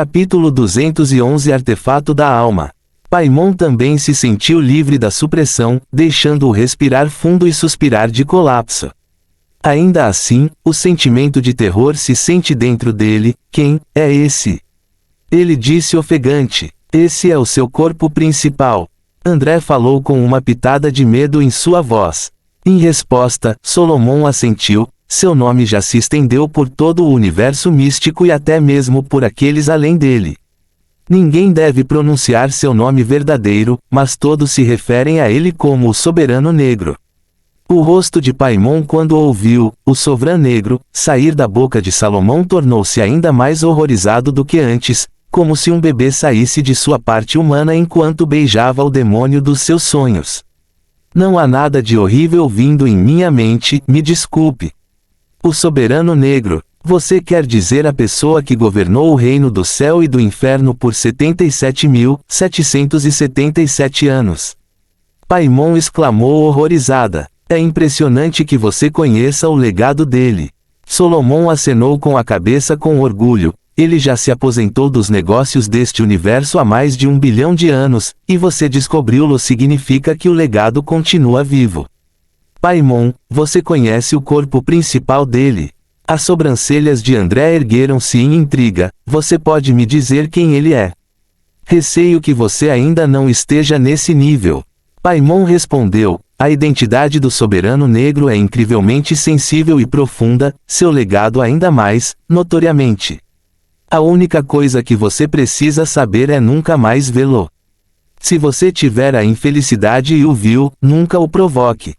Capítulo 211 Artefato da Alma. Paimon também se sentiu livre da supressão, deixando-o respirar fundo e suspirar de colapso. Ainda assim, o sentimento de terror se sente dentro dele. Quem é esse? Ele disse ofegante. Esse é o seu corpo principal. André falou com uma pitada de medo em sua voz. Em resposta, Solomon assentiu. Seu nome já se estendeu por todo o universo místico e até mesmo por aqueles além dele. Ninguém deve pronunciar seu nome verdadeiro, mas todos se referem a ele como o Soberano Negro. O rosto de Paimon quando ouviu o Sovrano Negro sair da boca de Salomão tornou-se ainda mais horrorizado do que antes, como se um bebê saísse de sua parte humana enquanto beijava o demônio dos seus sonhos. Não há nada de horrível vindo em minha mente, me desculpe. O Soberano Negro, você quer dizer a pessoa que governou o reino do céu e do inferno por 77.777 anos. Paimon exclamou horrorizada. É impressionante que você conheça o legado dele. Solomon acenou com a cabeça com orgulho. Ele já se aposentou dos negócios deste universo há mais de 1 bilhão de anos, e você descobriu-lo significa que o legado continua vivo. Paimon, você conhece o corpo principal dele. As sobrancelhas de André ergueram-se em intriga. Você pode me dizer quem ele é? Receio que você ainda não esteja nesse nível. Paimon respondeu, a identidade do Soberano Negro é incrivelmente sensível e profunda, seu legado ainda mais, notoriamente. A única coisa que você precisa saber é nunca mais vê-lo. Se você tiver a infelicidade e o viu, nunca o provoque.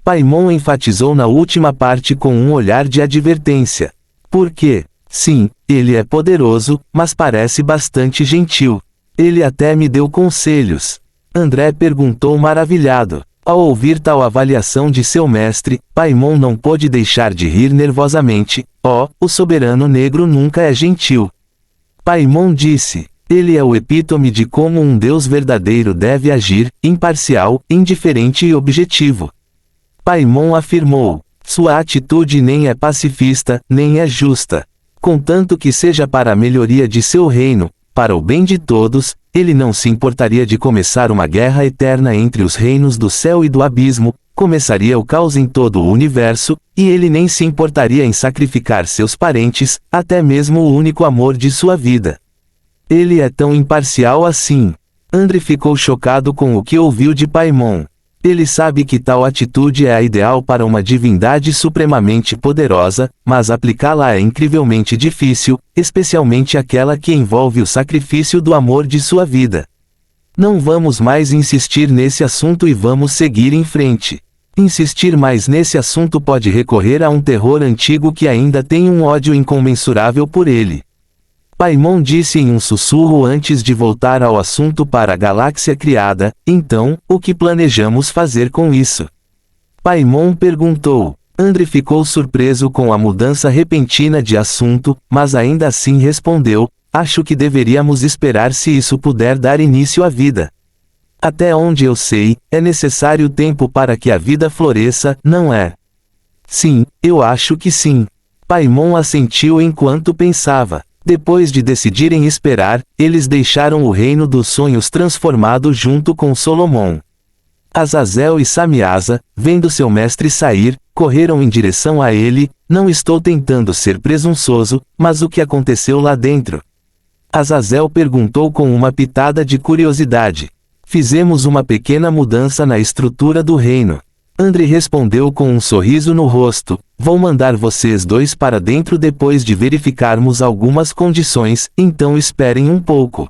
Paimon enfatizou na última parte com um olhar de advertência. Por quê? Sim, ele é poderoso, mas parece bastante gentil. Ele até me deu conselhos. André perguntou maravilhado. Ao ouvir tal avaliação de seu mestre, Paimon não pôde deixar de rir nervosamente. O Soberano Negro nunca é gentil. Paimon disse. Ele é o epítome de como um Deus verdadeiro deve agir, imparcial, indiferente e objetivo. Paimon afirmou, sua atitude nem é pacifista, nem é justa. Contanto que seja para a melhoria de seu reino, para o bem de todos, ele não se importaria de começar uma guerra eterna entre os reinos do céu e do abismo, começaria o caos em todo o universo, e ele nem se importaria em sacrificar seus parentes, até mesmo o único amor de sua vida. Ele é tão imparcial assim. André ficou chocado com o que ouviu de Paimon. Ele sabe que tal atitude é a ideal para uma divindade supremamente poderosa, mas aplicá-la é incrivelmente difícil, especialmente aquela que envolve o sacrifício do amor de sua vida. Não vamos mais insistir nesse assunto e vamos seguir em frente. Insistir mais nesse assunto pode recorrer a um terror antigo que ainda tem um ódio incomensurável por ele. Paimon disse em um sussurro antes de voltar ao assunto para a galáxia criada, então, o que planejamos fazer com isso? Paimon perguntou. André ficou surpreso com a mudança repentina de assunto, mas ainda assim respondeu, acho que deveríamos esperar se isso puder dar início à vida. Até onde eu sei, é necessário tempo para que a vida floresça, não é? Sim, eu acho que sim. Paimon assentiu enquanto pensava. Depois de decidirem esperar, eles deixaram o reino dos sonhos transformado junto com Solomon. Azazel e Samiasa, vendo seu mestre sair, correram em direção a ele. Não estou tentando ser presunçoso, mas o que aconteceu lá dentro? Azazel perguntou com uma pitada de curiosidade. Fizemos uma pequena mudança na estrutura do reino. André respondeu com um sorriso no rosto. Vou mandar vocês dois para dentro depois de verificarmos algumas condições, então esperem um pouco.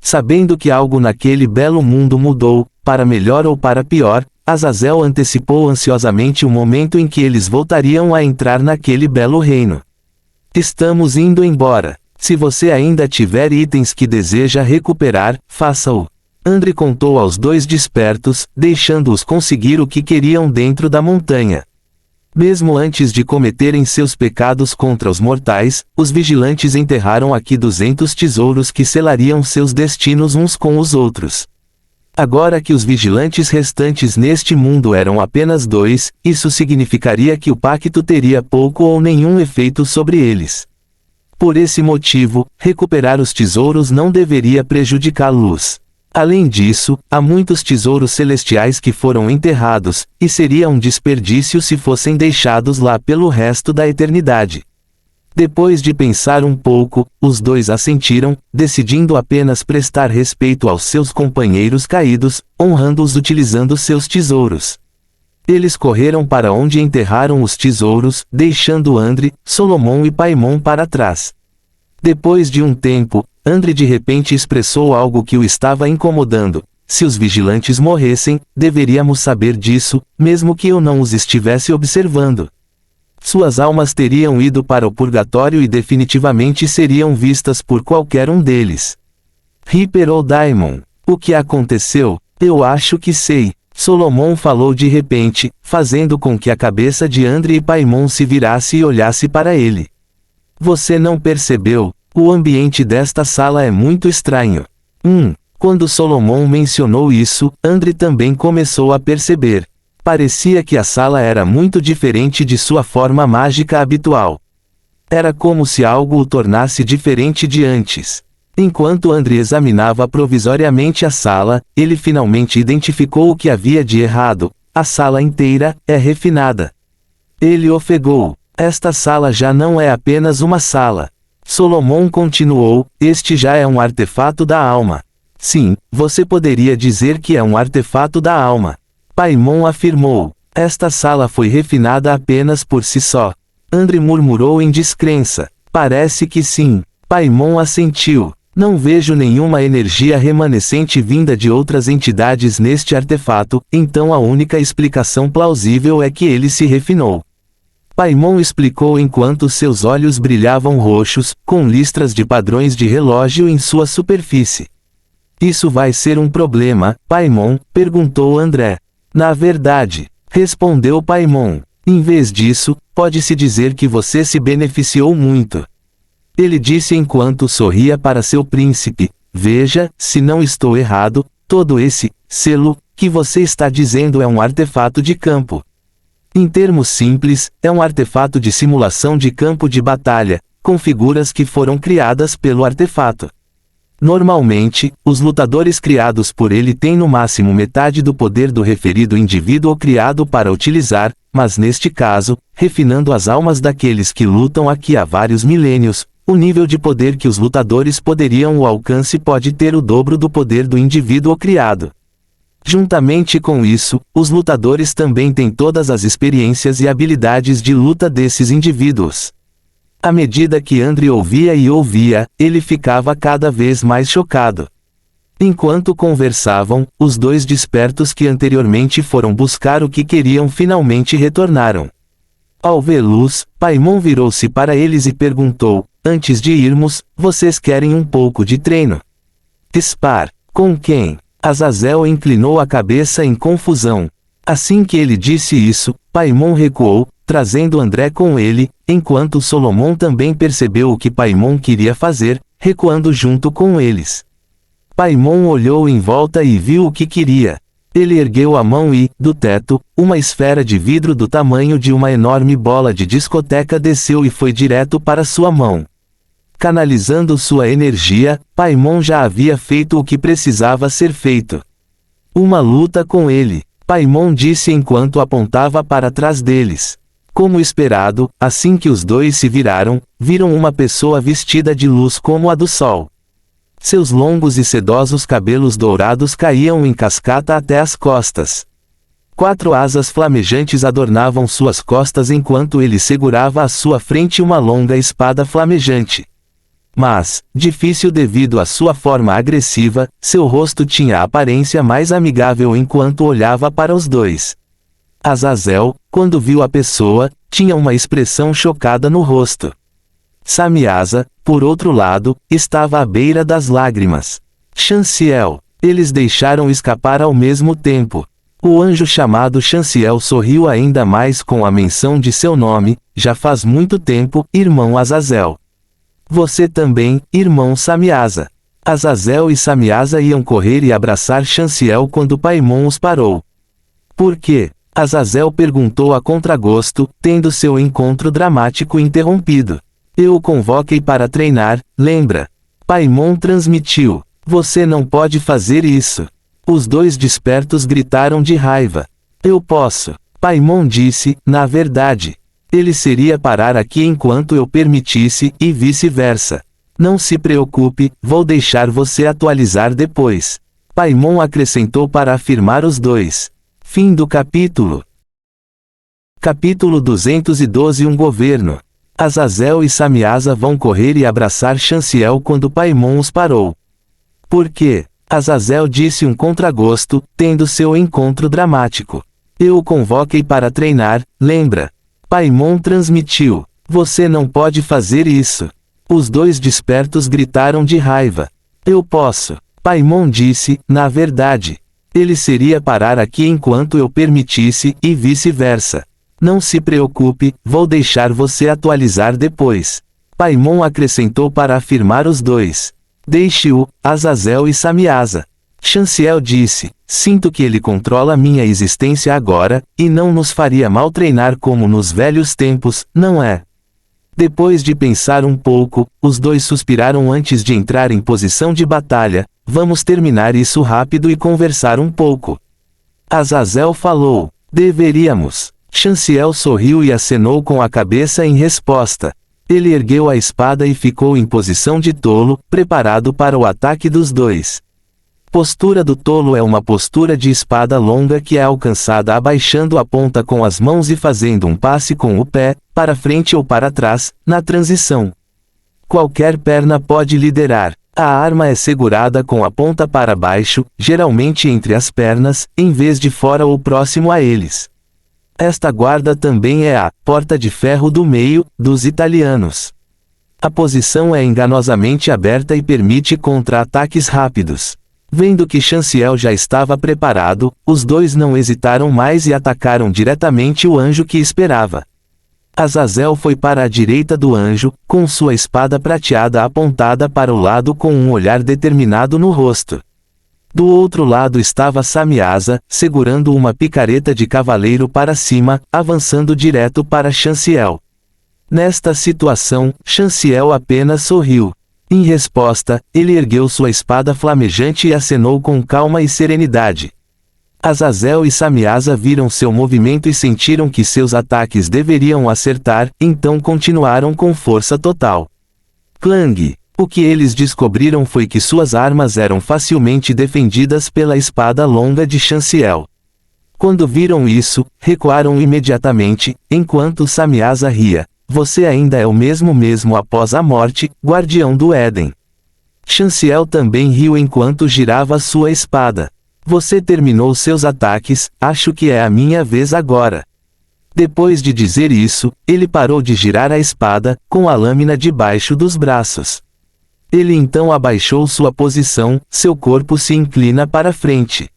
Sabendo que algo naquele belo mundo mudou, para melhor ou para pior, Azazel antecipou ansiosamente o momento em que eles voltariam a entrar naquele belo reino. Estamos indo embora. Se você ainda tiver itens que deseja recuperar, faça-o. André contou aos dois despertos, deixando-os conseguir o que queriam dentro da montanha. Mesmo antes de cometerem seus pecados contra os mortais, os vigilantes enterraram aqui 200 tesouros que selariam seus destinos uns com os outros. Agora que os vigilantes restantes neste mundo eram apenas 2, isso significaria que o pacto teria pouco ou nenhum efeito sobre eles. Por esse motivo, recuperar os tesouros não deveria prejudicá-los. Além disso, há muitos tesouros celestiais que foram enterrados, e seria um desperdício se fossem deixados lá pelo resto da eternidade. Depois de pensar um pouco, os dois assentiram, decidindo apenas prestar respeito aos seus companheiros caídos, honrando-os utilizando seus tesouros. Eles correram para onde enterraram os tesouros, deixando André, Solomon e Paimon para trás. Depois de um tempo, André de repente expressou algo que o estava incomodando. Se os vigilantes morressem, deveríamos saber disso, mesmo que eu não os estivesse observando. Suas almas teriam ido para o purgatório e definitivamente seriam vistas por qualquer um deles. Reaper ou Daimon. O que aconteceu? Eu acho que sei. Solomon falou de repente, fazendo com que a cabeça de André e Paimon se virasse e olhasse para ele. Você não percebeu? O ambiente desta sala é muito estranho. Quando Solomon mencionou isso, André também começou a perceber. Parecia que a sala era muito diferente de sua forma mágica habitual. Era como se algo o tornasse diferente de antes. Enquanto André examinava provisoriamente a sala, ele finalmente identificou o que havia de errado. A sala inteira é refinada. Ele ofegou. Esta sala já não é apenas uma sala. Solomon continuou, este já é um artefato da alma. Sim, você poderia dizer que é um artefato da alma. Paimon afirmou. Esta sala foi refinada apenas por si só. André murmurou em descrença. Parece que sim. Paimon assentiu. Não vejo nenhuma energia remanescente vinda de outras entidades neste artefato, então a única explicação plausível é que ele se refinou. Paimon explicou enquanto seus olhos brilhavam roxos, com listras de padrões de relógio em sua superfície. Isso vai ser um problema, Paimon? Perguntou André. Na verdade, respondeu Paimon. Em vez disso, pode-se dizer que você se beneficiou muito. Ele disse enquanto sorria para seu príncipe. Veja, se não estou errado, todo esse selo que você está dizendo é um artefato de campo. Em termos simples, é um artefato de simulação de campo de batalha, com figuras que foram criadas pelo artefato. Normalmente, os lutadores criados por ele têm no máximo metade do poder do referido indivíduo criado para utilizar, mas neste caso, refinando as almas daqueles que lutam aqui há vários milênios, o nível de poder que os lutadores poderiam o alcance pode ter o dobro do poder do indivíduo criado. Juntamente com isso, os lutadores também têm todas as experiências e habilidades de luta desses indivíduos. À medida que André ouvia e ouvia, ele ficava cada vez mais chocado. Enquanto conversavam, os dois despertos que anteriormente foram buscar o que queriam finalmente retornaram. Ao ver luz, Paimon virou-se para eles e perguntou, antes de irmos, vocês querem um pouco de treino? Spar. Com quem? Azazel inclinou a cabeça em confusão. Assim que ele disse isso, Paimon recuou, trazendo André com ele, enquanto Solomon também percebeu o que Paimon queria fazer, recuando junto com eles. Paimon olhou em volta e viu o que queria. Ele ergueu a mão e, do teto, uma esfera de vidro do tamanho de uma enorme bola de discoteca desceu e foi direto para sua mão. Canalizando sua energia, Paimon já havia feito o que precisava ser feito. Uma luta com ele, Paimon disse enquanto apontava para trás deles. Como esperado, assim que os dois se viraram, viram uma pessoa vestida de luz como a do sol. Seus longos e sedosos cabelos dourados caíam em cascata até as costas. 4 asas flamejantes adornavam suas costas enquanto ele segurava à sua frente uma longa espada flamejante. Mas, difícil devido à sua forma agressiva, seu rosto tinha a aparência mais amigável enquanto olhava para os dois. Azazel, quando viu a pessoa, tinha uma expressão chocada no rosto. Samiasa, por outro lado, estava à beira das lágrimas. Chanciel. Eles deixaram escapar ao mesmo tempo. O anjo chamado Chanciel sorriu ainda mais com a menção de seu nome, já faz muito tempo, irmão Azazel. Você também, irmão Samiasa. Azazel e Samiasa iam correr e abraçar Chanciel quando Paimon os parou. Por quê? Azazel perguntou a contragosto, tendo seu encontro dramático interrompido. Eu o convoquei para treinar, lembra? Paimon transmitiu. Você não pode fazer isso. Os dois despertos gritaram de raiva. Eu posso. Paimon disse, na verdade. Ele seria parar aqui enquanto eu permitisse, e vice-versa. Não se preocupe, vou deixar você atualizar depois. Paimon acrescentou para afirmar os dois. Fim do capítulo. Capítulo 212. Um governo. Azazel e Samiasa vão correr e abraçar Chanciel quando Paimon os parou. Por quê? Azazel disse um contragosto, tendo seu encontro dramático. Eu o convoquei para treinar, lembra? Paimon transmitiu. Você não pode fazer isso. Os dois despertos gritaram de raiva. Eu posso. Paimon disse, na verdade. Ele seria parar aqui enquanto eu permitisse, e vice-versa. Não se preocupe, vou deixar você atualizar depois. Paimon acrescentou para afirmar os dois. Deixe-o, Azazel e Samiasa. Chanciel disse, sinto que ele controla minha existência agora, e não nos faria mal treinar como nos velhos tempos, não é? Depois de pensar um pouco, os dois suspiraram antes de entrar em posição de batalha. Vamos terminar isso rápido e conversar um pouco. Azazel falou. Deveríamos. Chanciel sorriu e acenou com a cabeça em resposta. Ele ergueu a espada e ficou em posição de tolo, preparado para o ataque dos dois. Postura do tolo é uma postura de espada longa que é alcançada abaixando a ponta com as mãos e fazendo um passe com o pé, para frente ou para trás, na transição. Qualquer perna pode liderar. A arma é segurada com a ponta para baixo, geralmente entre as pernas, em vez de fora ou próximo a eles. Esta guarda também é a porta de ferro do meio, dos italianos. A posição é enganosamente aberta e permite contra-ataques rápidos. Vendo que Chanciel já estava preparado, os dois não hesitaram mais e atacaram diretamente o anjo que esperava. Azazel foi para a direita do anjo, com sua espada prateada apontada para o lado com um olhar determinado no rosto. Do outro lado estava Samiasa, segurando uma picareta de cavaleiro para cima, avançando direto para Chanciel. Nesta situação, Chanciel apenas sorriu. Em resposta, ele ergueu sua espada flamejante e acenou com calma e serenidade. Azazel e Samiasa viram seu movimento e sentiram que seus ataques deveriam acertar, então continuaram com força total. Clang! O que eles descobriram foi que suas armas eram facilmente defendidas pela espada longa de Chanciel. Quando viram isso, recuaram imediatamente, enquanto Samiasa ria. Você ainda é o mesmo após a morte, guardião do Éden. Chanciel também riu enquanto girava sua espada. Você terminou seus ataques, acho que é a minha vez agora. Depois de dizer isso, ele parou de girar a espada, com a lâmina debaixo dos braços. Ele então abaixou sua posição, seu corpo se inclina para frente.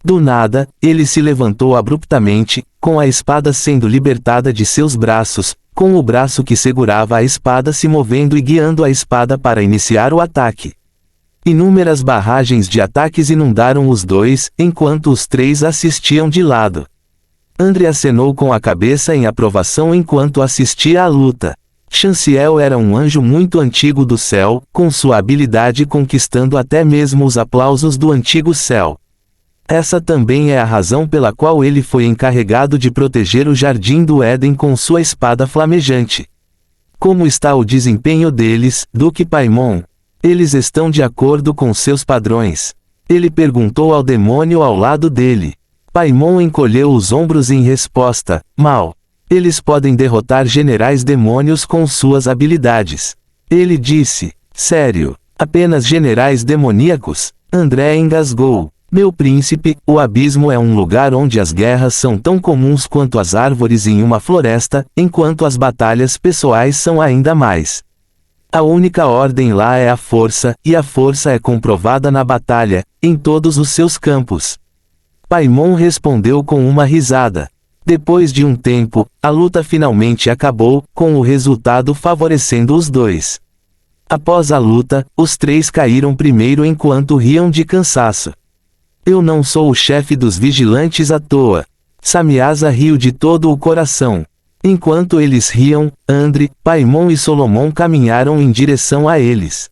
Do nada, ele se levantou abruptamente, com a espada sendo libertada de seus braços, com o braço que segurava a espada se movendo e guiando a espada para iniciar o ataque. Inúmeras barragens de ataques inundaram os dois, enquanto os três assistiam de lado. Andre acenou com a cabeça em aprovação enquanto assistia à luta. Chanciel era um anjo muito antigo do céu, com sua habilidade conquistando até mesmo os aplausos do antigo céu. Essa também é a razão pela qual ele foi encarregado de proteger o Jardim do Éden com sua espada flamejante. Como está o desempenho deles, Duque Paimon? Eles estão de acordo com seus padrões? Ele perguntou ao demônio ao lado dele. Paimon encolheu os ombros em resposta, mal. Eles podem derrotar generais demônios com suas habilidades. Ele disse, sério, apenas generais demoníacos? André engasgou. Meu príncipe, o abismo é um lugar onde as guerras são tão comuns quanto as árvores em uma floresta, enquanto as batalhas pessoais são ainda mais. A única ordem lá é a força, e a força é comprovada na batalha, em todos os seus campos. Paimon respondeu com uma risada. Depois de um tempo, a luta finalmente acabou, com o resultado favorecendo os dois. Após a luta, os três caíram primeiro enquanto riam de cansaço. Eu não sou o chefe dos vigilantes à toa. Samiasa riu de todo o coração. Enquanto eles riam, André, Paimon e Solomon caminharam em direção a eles.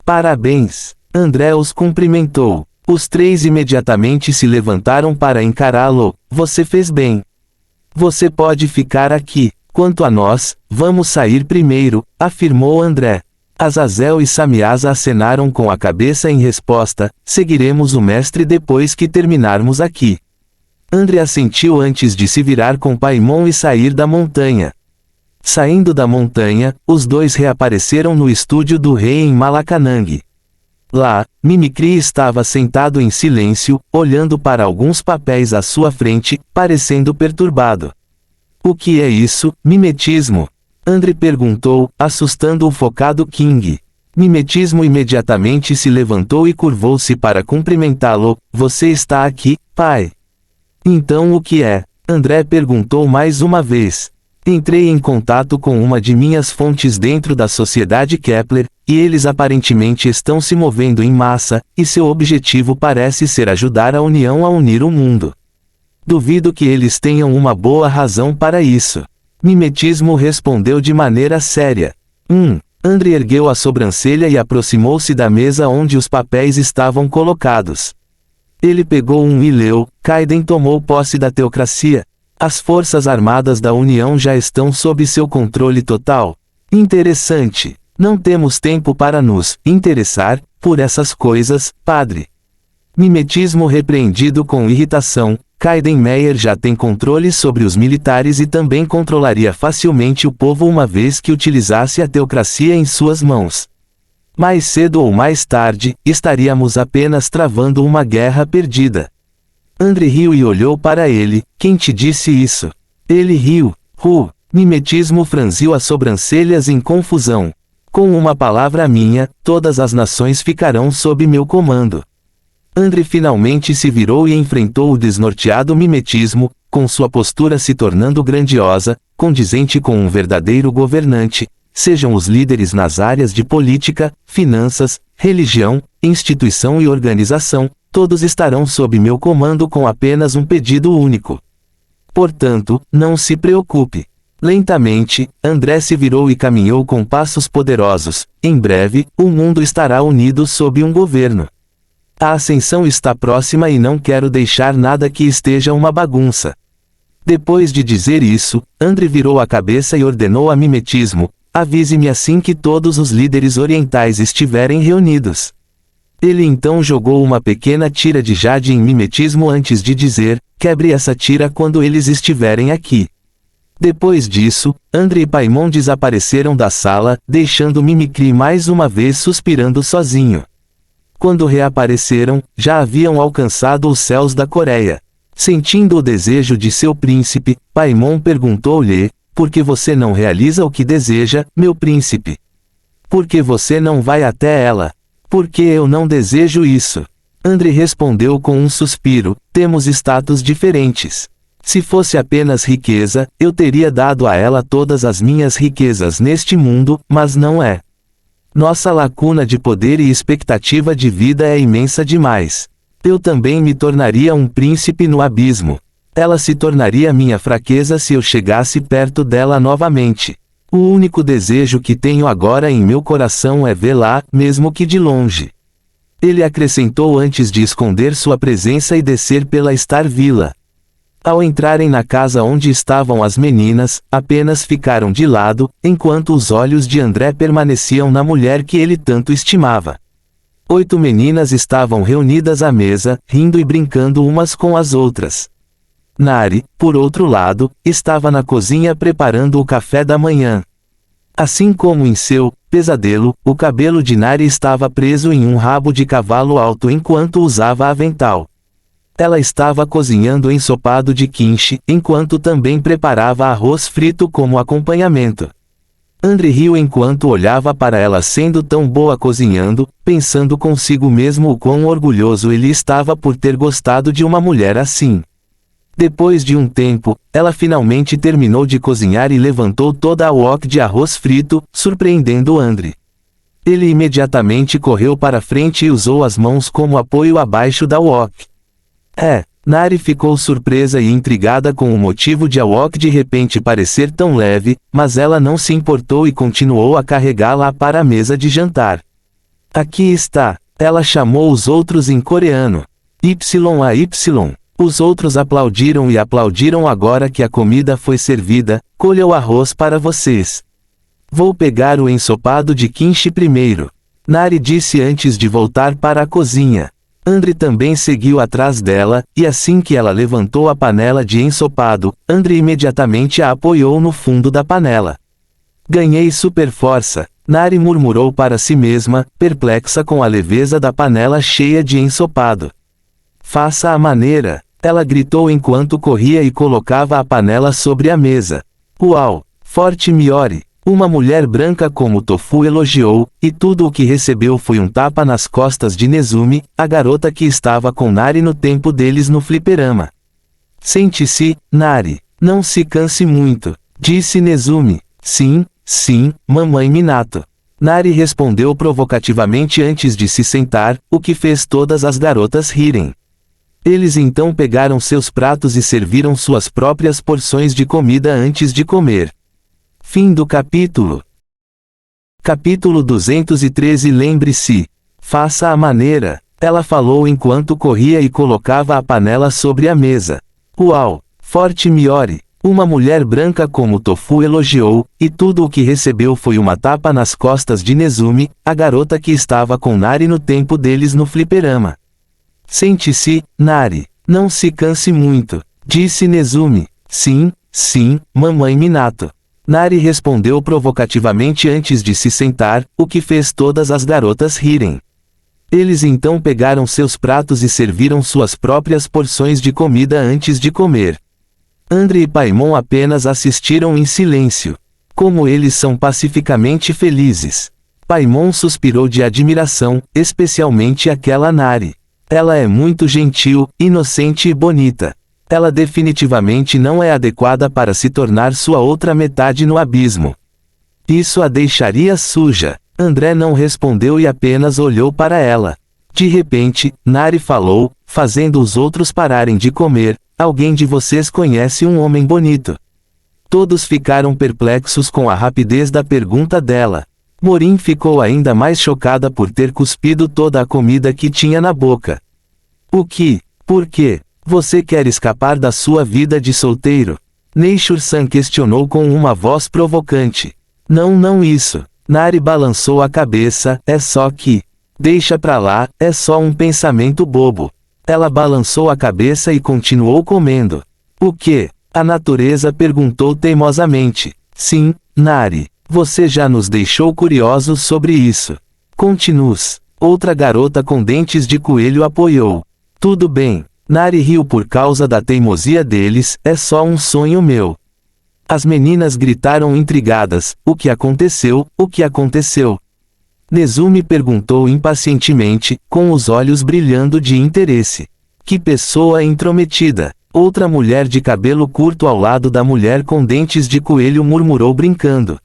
Parabéns! André os cumprimentou. Os três imediatamente se levantaram para encará-lo. Você fez bem. Você pode ficar aqui. Quanto a nós, vamos sair primeiro, afirmou André. Azazel e Samiasa acenaram com a cabeça em resposta. Seguiremos o mestre depois que terminarmos aqui. André assentiu antes de se virar com Paimon e sair da montanha. Saindo da montanha, os dois reapareceram no estúdio do rei em Malacanang. Lá, Mimicry estava sentado em silêncio, olhando para alguns papéis à sua frente, parecendo perturbado. O que é isso, mimetismo? André perguntou, assustando o focado King. Mimetismo imediatamente se levantou e curvou-se para cumprimentá-lo. Você está aqui, pai? Então o que é? André perguntou mais uma vez. Entrei em contato com uma de minhas fontes dentro da Sociedade Kepler, e eles aparentemente estão se movendo em massa, e seu objetivo parece ser ajudar a União a unir o mundo. Duvido que eles tenham uma boa razão para isso. Mimetismo respondeu de maneira séria. André ergueu a sobrancelha e aproximou-se da mesa onde os papéis estavam colocados. Ele pegou um e leu. Kaiden tomou posse da teocracia. As forças armadas da União já estão sob seu controle total. Interessante. Não temos tempo para nos interessar por essas coisas, padre. Mimetismo repreendido com irritação. Kaiden Meyer já tem controle sobre os militares e também controlaria facilmente o povo uma vez que utilizasse a teocracia em suas mãos. Mais cedo ou mais tarde, estaríamos apenas travando uma guerra perdida. André riu e olhou para ele. Quem te disse isso? Ele riu. Mimetismo franziu as sobrancelhas em confusão. Com uma palavra minha, todas as nações ficarão sob meu comando. André finalmente se virou e enfrentou o desnorteado mimetismo, com sua postura se tornando grandiosa, condizente com um verdadeiro governante. Sejam os líderes nas áreas de política, finanças, religião, instituição e organização, todos estarão sob meu comando com apenas um pedido único. Portanto, não se preocupe. Lentamente, André se virou e caminhou com passos poderosos. Em breve, o mundo estará unido sob um governo. A ascensão está próxima e não quero deixar nada que esteja uma bagunça. Depois de dizer isso, André virou a cabeça e ordenou a mimetismo. Avise-me assim que todos os líderes orientais estiverem reunidos. Ele então jogou uma pequena tira de jade em mimetismo antes de dizer, quebre essa tira quando eles estiverem aqui. Depois disso, André e Paimon desapareceram da sala, deixando Mimicry mais uma vez suspirando sozinho. Quando reapareceram, já haviam alcançado os céus da Coreia. Sentindo o desejo de seu príncipe, Paimon perguntou-lhe, por que você não realiza o que deseja, meu príncipe? Por que você não vai até ela? Porque eu não desejo isso. André respondeu com um suspiro, temos status diferentes. Se fosse apenas riqueza, eu teria dado a ela todas as minhas riquezas neste mundo, mas não é. Nossa lacuna de poder e expectativa de vida é imensa demais. Eu também me tornaria um príncipe no abismo. Ela se tornaria minha fraqueza se eu chegasse perto dela novamente. O único desejo que tenho agora em meu coração é vê-la, mesmo que de longe. Ele acrescentou antes de esconder sua presença e descer pela Star Villa. Ao entrarem na casa onde estavam as meninas, apenas ficaram de lado, enquanto os olhos de André permaneciam na mulher que ele tanto estimava. 8 meninas estavam reunidas à mesa, rindo e brincando umas com as outras. Nari, por outro lado, estava na cozinha preparando o café da manhã. Assim como em seu pesadelo, o cabelo de Nari estava preso em um rabo de cavalo alto enquanto usava avental. Ela estava cozinhando ensopado de quiche, enquanto também preparava arroz frito como acompanhamento. André riu enquanto olhava para ela sendo tão boa cozinhando, pensando consigo mesmo o quão orgulhoso ele estava por ter gostado de uma mulher assim. Depois de um tempo, ela finalmente terminou de cozinhar e levantou toda a wok de arroz frito, surpreendendo André. Ele imediatamente correu para frente e usou as mãos como apoio abaixo da wok. Nari ficou surpresa e intrigada com o motivo de Awok de repente parecer tão leve, mas ela não se importou e continuou a carregá-la para a mesa de jantar. Aqui está. Ela chamou os outros em coreano. YAY. Os outros aplaudiram e aplaudiram agora que a comida foi servida. Colha o arroz para vocês. Vou pegar o ensopado de kimchi primeiro. Nari disse antes de voltar para a cozinha. Andre também seguiu atrás dela, e assim que ela levantou a panela de ensopado, Andre imediatamente a apoiou no fundo da panela. Ganhei super força, Nari murmurou para si mesma, perplexa com a leveza da panela cheia de ensopado. Faça a maneira, ela gritou enquanto corria e colocava a panela sobre a mesa. Uau, forte Miori! Uma mulher branca como Tofu elogiou, e tudo o que recebeu foi um tapa nas costas de Nezumi, a garota que estava com Nari no tempo deles no fliperama. Sente-se, Nari. Não se canse muito, disse Nezumi. Sim, sim, mamãe Minato. Nari respondeu provocativamente antes de se sentar, o que fez todas as garotas rirem. Eles então pegaram seus pratos e serviram suas próprias porções de comida antes de comer. Fim do capítulo. Capítulo 213. Lembre-se. Faça a maneira, ela falou enquanto corria e colocava a panela sobre a mesa. Uau, forte Miori! Uma mulher branca como Tofu elogiou, e tudo o que recebeu foi uma tapa nas costas de Nezumi, a garota que estava com Nari no tempo deles no fliperama. Sente-se, Nari. Não se canse muito, disse Nezumi. Sim, sim, mamãe Minato. Nari respondeu provocativamente antes de se sentar, o que fez todas as garotas rirem. Eles então pegaram seus pratos e serviram suas próprias porções de comida antes de comer. Andre e Paimon apenas assistiram em silêncio. Como eles são pacificamente felizes. Paimon suspirou de admiração, especialmente aquela Nari. Ela é muito gentil, inocente e bonita. Ela definitivamente não é adequada para se tornar sua outra metade no abismo. Isso a deixaria suja. André não respondeu e apenas olhou para ela. De repente, Nari falou, fazendo os outros pararem de comer. Alguém de vocês conhece um homem bonito? Todos ficaram perplexos com a rapidez da pergunta dela. Morin ficou ainda mais chocada por ter cuspido toda a comida que tinha na boca. O que? Por quê? Você quer escapar da sua vida de solteiro? Neishur-san questionou com uma voz provocante. Não isso. Nari balançou a cabeça, é só que... Deixa pra lá, é só um pensamento bobo. Ela balançou a cabeça e continuou comendo. O quê? A natureza perguntou teimosamente. Sim, Nari. Você já nos deixou curiosos sobre isso. Continue. Outra garota com dentes de coelho apoiou. Tudo bem. Nari riu por causa da teimosia deles, é só um sonho meu. As meninas gritaram intrigadas, o que aconteceu, o que aconteceu? Nezumi perguntou impacientemente, com os olhos brilhando de interesse. Que pessoa intrometida! Outra mulher de cabelo curto ao lado da mulher com dentes de coelho murmurou brincando.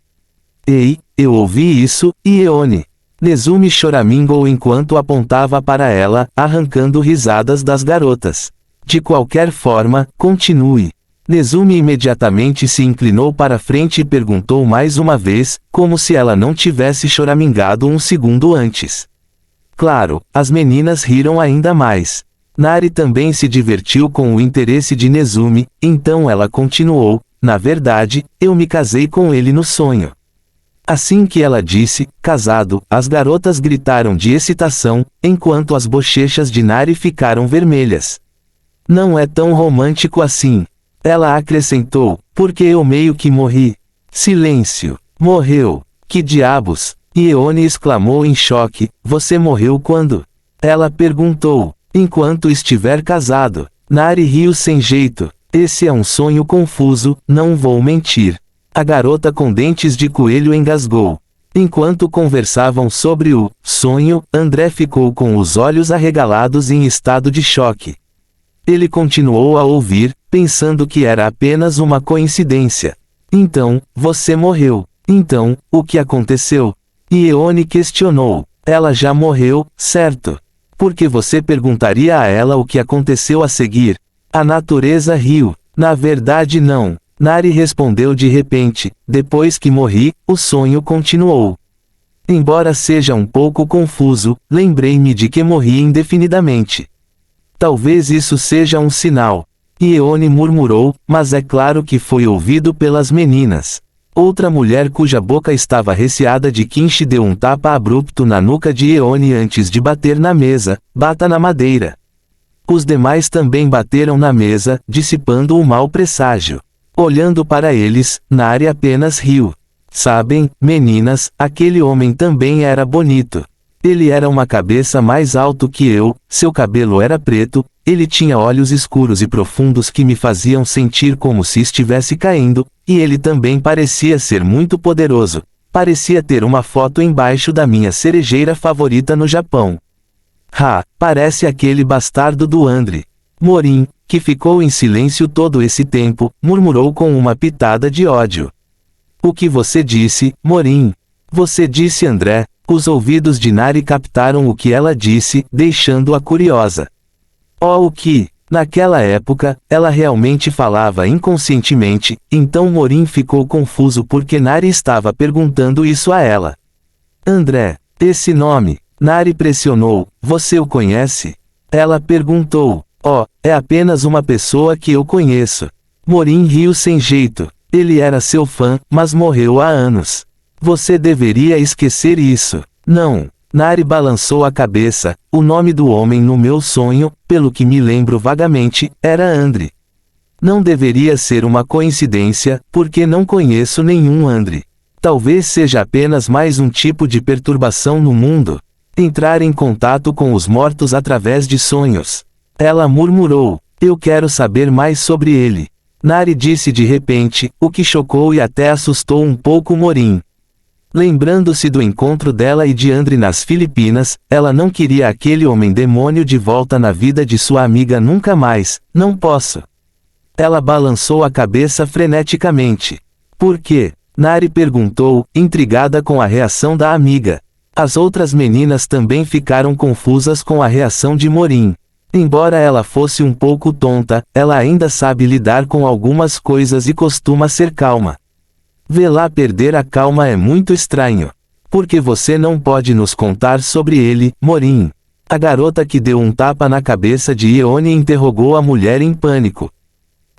Ei, eu ouvi isso, Ione. Nezumi choramingou enquanto apontava para ela, arrancando risadas das garotas. De qualquer forma, continue. Nezumi imediatamente se inclinou para frente e perguntou mais uma vez, como se ela não tivesse choramingado um segundo antes. Claro, as meninas riram ainda mais. Nari também se divertiu com o interesse de Nezumi, então ela continuou, na verdade, eu me casei com ele no sonho. Assim que ela disse, casado, as garotas gritaram de excitação, enquanto as bochechas de Nari ficaram vermelhas. Não é tão romântico assim. Ela acrescentou, porque eu meio que morri. Silêncio. Morreu. Que diabos? Ione exclamou em choque, você morreu quando? Ela perguntou, enquanto estiver casado. Nari riu sem jeito. Esse é um sonho confuso, não vou mentir. A garota com dentes de coelho engasgou. Enquanto conversavam sobre o sonho, André ficou com os olhos arregalados em estado de choque. Ele continuou a ouvir, pensando que era apenas uma coincidência. Então, você morreu. Então, o que aconteceu? Ione questionou. Ela já morreu, certo? Por que você perguntaria a ela o que aconteceu a seguir? A natureza riu. Na verdade não. Nari respondeu de repente. Depois que morri, o sonho continuou. Embora seja um pouco confuso, lembrei-me de que morri indefinidamente. Talvez isso seja um sinal. Eone murmurou, mas é claro que foi ouvido pelas meninas. Outra mulher cuja boca estava receada de quinche deu um tapa abrupto na nuca de Eone antes de bater na mesa. Bata na madeira. Os demais também bateram na mesa, dissipando o mau presságio. Olhando para eles, Nari apenas riu. Sabem, meninas, aquele homem também era bonito. Ele era uma cabeça mais alto que eu, seu cabelo era preto, ele tinha olhos escuros e profundos que me faziam sentir como se estivesse caindo, e ele também parecia ser muito poderoso. Parecia ter uma foto embaixo da minha cerejeira favorita no Japão. Parece aquele bastardo do Andre. Morin, que ficou em silêncio todo esse tempo, murmurou com uma pitada de ódio. O que você disse, Morin? Você disse André. Os ouvidos de Nari captaram o que ela disse, deixando-a curiosa. O que? Naquela época, ela realmente falava inconscientemente, então Morin ficou confuso porque Nari estava perguntando isso a ela. André, esse nome. Nari pressionou. Você o conhece? Ela perguntou. É apenas uma pessoa que eu conheço. Morin riu sem jeito. Ele era seu fã, mas morreu há anos. Você deveria esquecer isso. Não. Nari balançou a cabeça. O nome do homem no meu sonho, pelo que me lembro vagamente, era Andre. Não deveria ser uma coincidência, porque não conheço nenhum Andre. Talvez seja apenas mais um tipo de perturbação no mundo. Entrar em contato com os mortos através de sonhos. Ela murmurou. Eu quero saber mais sobre ele. Nari disse de repente, o que chocou e até assustou um pouco Morin. Lembrando-se do encontro dela e de Andre nas Filipinas, ela não queria aquele homem-demônio de volta na vida de sua amiga nunca mais. Não posso. Ela balançou a cabeça freneticamente. Por quê? Nari perguntou, intrigada com a reação da amiga. As outras meninas também ficaram confusas com a reação de Morin. Embora ela fosse um pouco tonta, ela ainda sabe lidar com algumas coisas e costuma ser calma. Vê-la perder a calma é muito estranho. Por que você não pode nos contar sobre ele, Morin? A garota que deu um tapa na cabeça de Eone interrogou a mulher em pânico.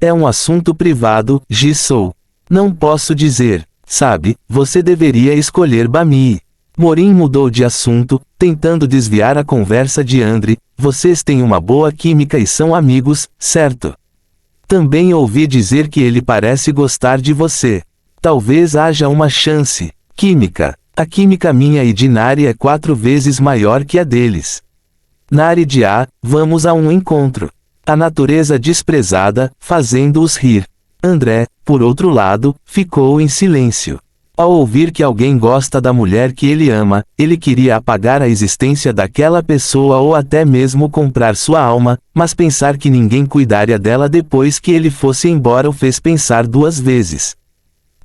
É um assunto privado, Jisoo. Não posso dizer. Sabe, você deveria escolher Bami. Morin mudou de assunto, tentando desviar a conversa de Andre. Vocês têm uma boa química e são amigos, certo? Também ouvi dizer que ele parece gostar de você. Talvez haja uma chance. Química. A química minha e de Nari é 4 vezes maior que a deles. Nari de vamos a um encontro. A natureza desprezada, fazendo-os rir. André, por outro lado, ficou em silêncio. Ao ouvir que alguém gosta da mulher que ele ama, ele queria apagar a existência daquela pessoa ou até mesmo comprar sua alma, mas pensar que ninguém cuidaria dela depois que ele fosse embora o fez pensar 2 vezes.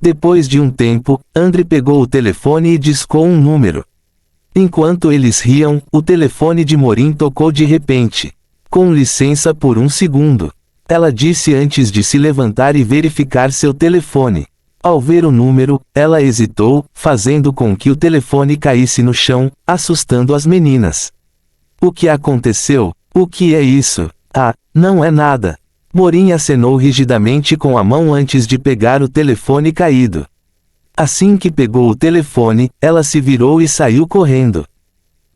Depois de um tempo, Andre pegou o telefone e discou um número. Enquanto eles riam, o telefone de Morin tocou de repente. Com licença por um segundo. Ela disse antes de se levantar e verificar seu telefone. Ao ver o número, ela hesitou, fazendo com que o telefone caísse no chão, assustando as meninas. O que aconteceu? O que é isso? Não é nada. Morin acenou rigidamente com a mão antes de pegar o telefone caído. Assim que pegou o telefone, ela se virou e saiu correndo.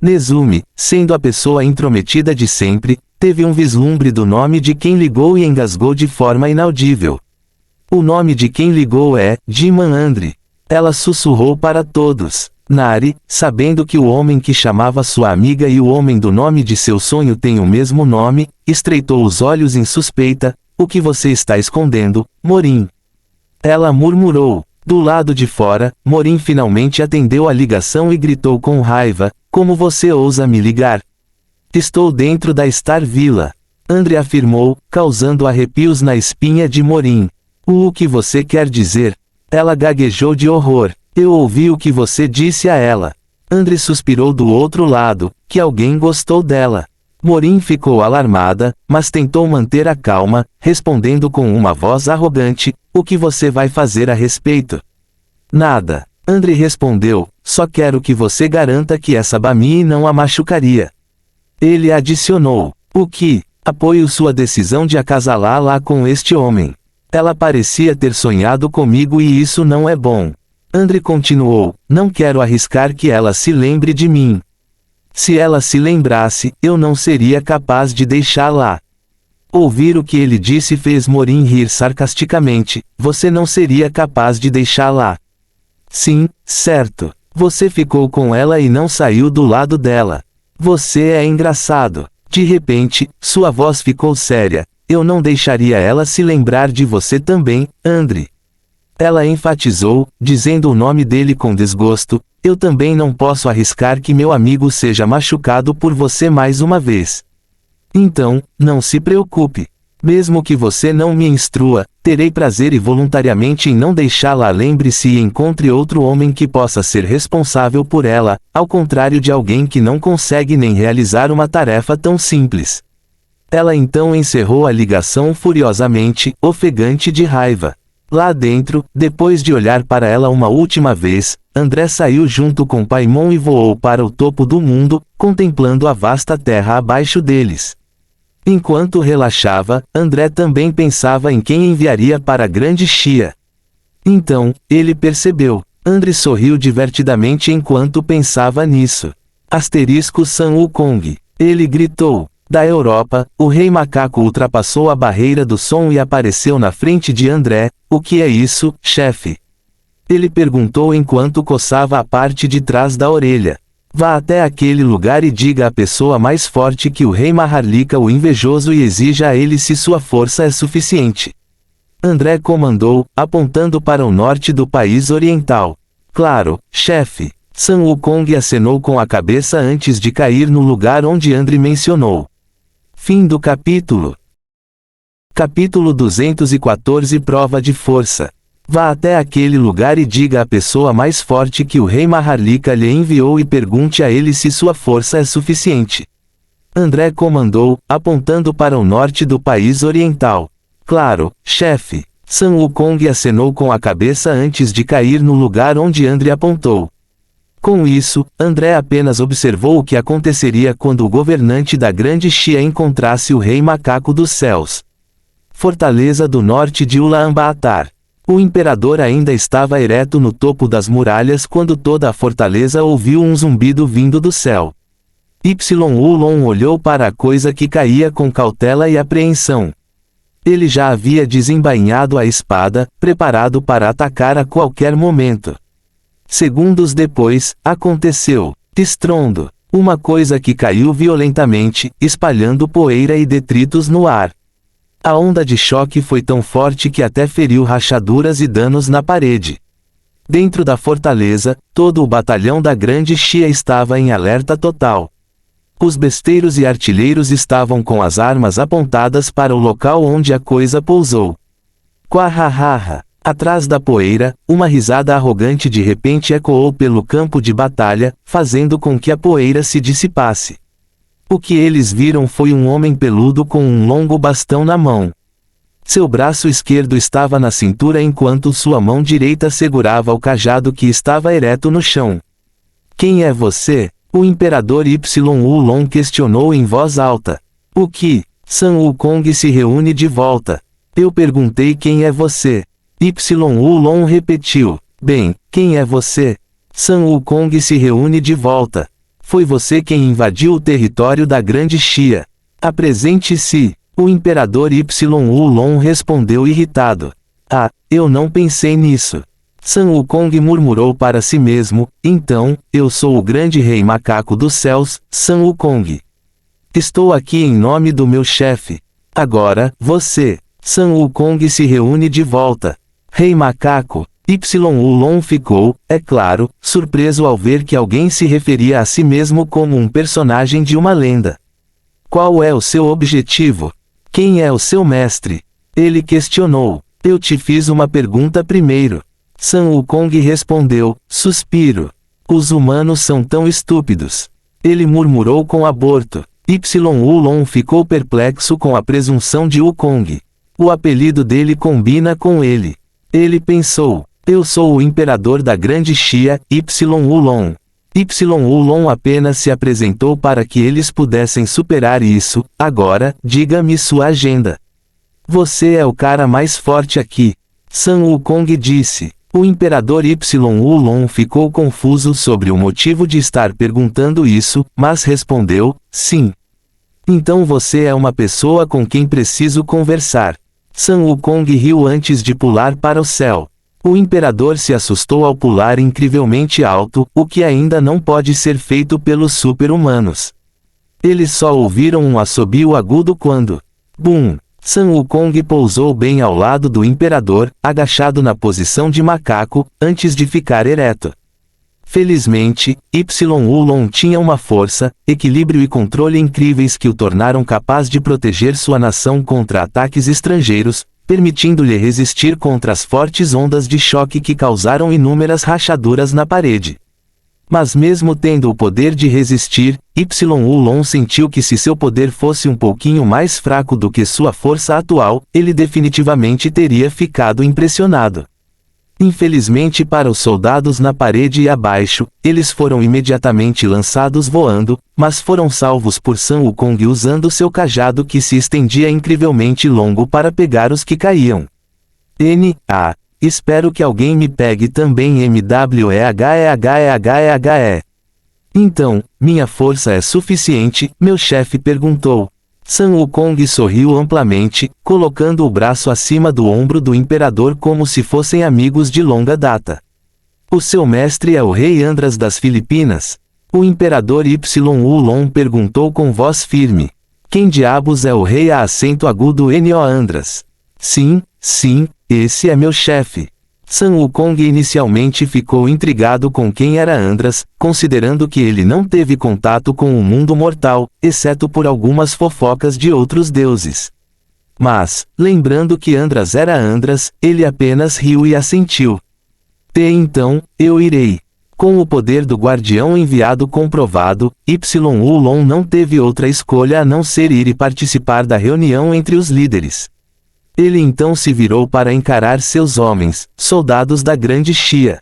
Nezumi, sendo a pessoa intrometida de sempre, teve um vislumbre do nome de quem ligou e engasgou de forma inaudível. O nome de quem ligou é Jiman Andre. Ela sussurrou para todos. Nari, sabendo que o homem que chamava sua amiga e o homem do nome de seu sonho têm o mesmo nome, estreitou os olhos em suspeita. O que você está escondendo, Morin? Ela murmurou. Do lado de fora, Morin finalmente atendeu a ligação e gritou com raiva. Como você ousa me ligar? Estou dentro da Star Villa. Andre afirmou, causando arrepios na espinha de Morin. O que você quer dizer? Ela gaguejou de horror. Eu ouvi o que você disse a ela. Andre suspirou do outro lado, que alguém gostou dela. Morin ficou alarmada, mas tentou manter a calma, respondendo com uma voz arrogante: o que você vai fazer a respeito? Nada. Andre respondeu: só quero que você garanta que essa Bami não a machucaria. Ele adicionou: o que? Apoio sua decisão de acasalá-la com este homem. Ela parecia ter sonhado comigo e isso não é bom. Andre continuou: não quero arriscar que ela se lembre de mim. Se ela se lembrasse, eu não seria capaz de deixá-la. Ouvir o que ele disse fez Morin rir sarcasticamente: você não seria capaz de deixá-la. Sim, certo. Você ficou com ela e não saiu do lado dela. Você é engraçado. De repente, sua voz ficou séria: eu não deixaria ela se lembrar de você também, Andre. Ela enfatizou, dizendo o nome dele com desgosto: eu também não posso arriscar que meu amigo seja machucado por você mais uma vez. Então, não se preocupe. Mesmo que você não me instrua, terei prazer e voluntariamente em não deixá-la. Lembre-se e encontre outro homem que possa ser responsável por ela, ao contrário de alguém que não consegue nem realizar uma tarefa tão simples. Ela então encerrou a ligação furiosamente, ofegante de raiva. Lá dentro, depois de olhar para ela uma última vez, André saiu junto com Paimon e voou para o topo do mundo, contemplando a vasta terra abaixo deles. Enquanto relaxava, André também pensava em quem enviaria para a Grande Xia. Então, ele percebeu. Andre sorriu divertidamente enquanto pensava nisso. Asterisco Sun Wukong. Ele gritou. Da Europa, o Rei Macaco ultrapassou a barreira do som e apareceu na frente de André. O que é isso, chefe? Ele perguntou enquanto coçava a parte de trás da orelha. Vá até aquele lugar e diga à pessoa mais forte que o Rei Maharlika o invejoso e exija a ele se sua força é suficiente. André comandou, apontando para o norte do país oriental. Claro, chefe. Sun Wukong acenou com a cabeça antes de cair no lugar onde Andre mencionou. Fim do capítulo. Capítulo 214 Prova de Força. Vá até aquele lugar e diga à pessoa mais forte que o Rei Maharlika lhe enviou e pergunte a ele se sua força é suficiente. André comandou, apontando para o norte do país oriental. Claro, chefe. Sun Wukong acenou com a cabeça antes de cair no lugar onde Andre apontou. Com isso, André apenas observou o que aconteceria quando o governante da Grande Xia encontrasse o Rei Macaco dos Céus. Fortaleza do norte de Ulaanbaatar. O imperador ainda estava ereto no topo das muralhas quando toda a fortaleza ouviu um zumbido vindo do céu. Wulong olhou para a coisa que caía com cautela e apreensão. Ele já havia desembainhado a espada, preparado para atacar a qualquer momento. Segundos depois, aconteceu. Estrondo. Uma coisa que caiu violentamente, espalhando poeira e detritos no ar. A onda de choque foi tão forte que até feriu rachaduras e danos na parede. Dentro da fortaleza, todo o batalhão da Grande Xia estava em alerta total. Os besteiros e artilheiros estavam com as armas apontadas para o local onde a coisa pousou. Quahahaha! Atrás da poeira, uma risada arrogante de repente ecoou pelo campo de batalha, fazendo com que a poeira se dissipasse. O que eles viram foi um homem peludo com um longo bastão na mão. Seu braço esquerdo estava na cintura enquanto sua mão direita segurava o cajado que estava ereto no chão. Quem é você? O imperador Wulong questionou em voz alta. O que? Sun Wukong se reúne de volta. Eu perguntei quem é você. Wulong repetiu. Bem, quem é você? Sun Wukong se reúne de volta. Foi você quem invadiu o território da Grande Xia. Apresente-se. O imperador Wulong respondeu irritado. Ah, eu não pensei nisso. Sun Wukong murmurou para si mesmo. Então, eu sou o grande rei macaco dos céus, Sun Wukong. Estou aqui em nome do meu chefe. Agora, você. Sun Wukong se reúne de volta. Rei macaco. Wulong ficou, é claro, surpreso ao ver que alguém se referia a si mesmo como um personagem de uma lenda. Qual é o seu objetivo? Quem é o seu mestre? Ele questionou. Eu te fiz uma pergunta primeiro. Sun Wukong respondeu, suspiro. Os humanos são tão estúpidos. Ele murmurou com aborto. Wulong ficou perplexo com a presunção de Wukong. O apelido dele combina com ele. Ele pensou: eu sou o imperador da grande Xia, Wulong. Wulong apenas se apresentou para que eles pudessem superar isso. Agora, diga-me sua agenda. Você é o cara mais forte aqui. Sun Wukong disse. O imperador Wulong ficou confuso sobre o motivo de estar perguntando isso, mas respondeu: sim. Então você é uma pessoa com quem preciso conversar. Sun Wukong riu antes de pular para o céu. O imperador se assustou ao pular incrivelmente alto, o que ainda não pode ser feito pelos super-humanos. Eles só ouviram um assobio agudo quando... Bum! Sun Wukong pousou bem ao lado do imperador, agachado na posição de macaco, antes de ficar ereto. Felizmente, Wulong tinha uma força, equilíbrio e controle incríveis que o tornaram capaz de proteger sua nação contra ataques estrangeiros, permitindo-lhe resistir contra as fortes ondas de choque que causaram inúmeras rachaduras na parede. Mas mesmo tendo o poder de resistir, Wulong sentiu que se seu poder fosse um pouquinho mais fraco do que sua força atual, ele definitivamente teria ficado impressionado. Infelizmente para os soldados na parede e abaixo, eles foram imediatamente lançados voando, mas foram salvos por Sun Wukong usando seu cajado que se estendia incrivelmente longo para pegar os que caíam. Espero que alguém me pegue também MWEHEHEHEHE. Então, minha força é suficiente? Meu chefe perguntou. Sun Wukong sorriu amplamente, colocando o braço acima do ombro do imperador como se fossem amigos de longa data. O seu mestre é o rei Andras das Filipinas? O imperador Wulong perguntou com voz firme. Quem diabos é o rei a acento agudo N.O. Andras? Sim, esse é meu chefe. Sun Wukong inicialmente ficou intrigado com quem era Andras, considerando que ele não teve contato com o mundo mortal, exceto por algumas fofocas de outros deuses. Mas, lembrando que Andras era Andras, ele apenas riu e assentiu. Então, eu irei. Com o poder do guardião enviado comprovado, Wulong não teve outra escolha a não ser ir e participar da reunião entre os líderes. Ele então se virou para encarar seus homens, soldados da grande Xia.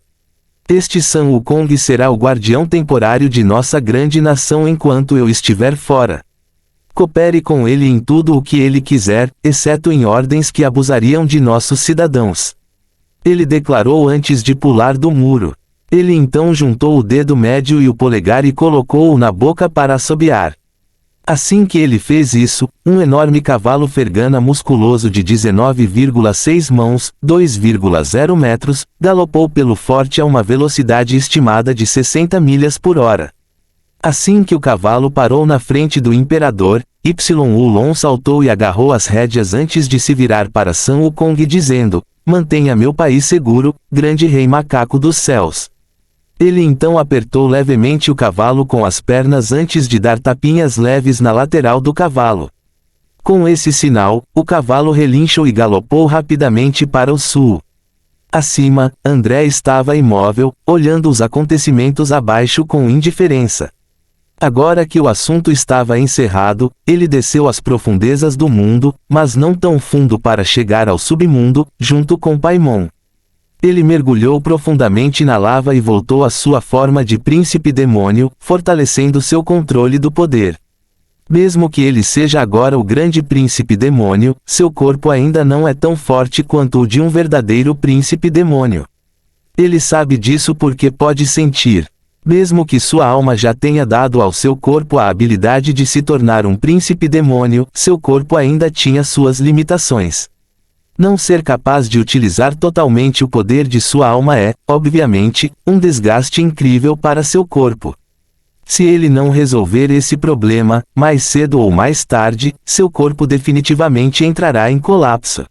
Este Sun Wukong será o guardião temporário de nossa grande nação enquanto eu estiver fora. Coopere com ele em tudo o que ele quiser, exceto em ordens que abusariam de nossos cidadãos. Ele declarou antes de pular do muro. Ele então juntou o dedo médio e o polegar e colocou-o na boca para assobiar. Assim que ele fez isso, um enorme cavalo fergana musculoso de 19,6 mãos, 2,0 metros, galopou pelo forte a uma velocidade estimada de 60 milhas por hora. Assim que o cavalo parou na frente do imperador, Wulong saltou e agarrou as rédeas antes de se virar para Sun Wukong dizendo: mantenha meu país seguro, grande rei macaco dos céus. Ele então apertou levemente o cavalo com as pernas antes de dar tapinhas leves na lateral do cavalo. Com esse sinal, o cavalo relinchou e galopou rapidamente para o sul. Acima, André estava imóvel, olhando os acontecimentos abaixo com indiferença. Agora que o assunto estava encerrado, ele desceu às profundezas do mundo, mas não tão fundo para chegar ao submundo, junto com Paimon. Ele mergulhou profundamente na lava e voltou à sua forma de príncipe demônio, fortalecendo seu controle do poder. Mesmo que ele seja agora o grande príncipe demônio, seu corpo ainda não é tão forte quanto o de um verdadeiro príncipe demônio. Ele sabe disso porque pode sentir. Mesmo que sua alma já tenha dado ao seu corpo a habilidade de se tornar um príncipe demônio, seu corpo ainda tinha suas limitações. Não ser capaz de utilizar totalmente o poder de sua alma é, obviamente, um desgaste incrível para seu corpo. Se ele não resolver esse problema, mais cedo ou mais tarde, seu corpo definitivamente entrará em colapso.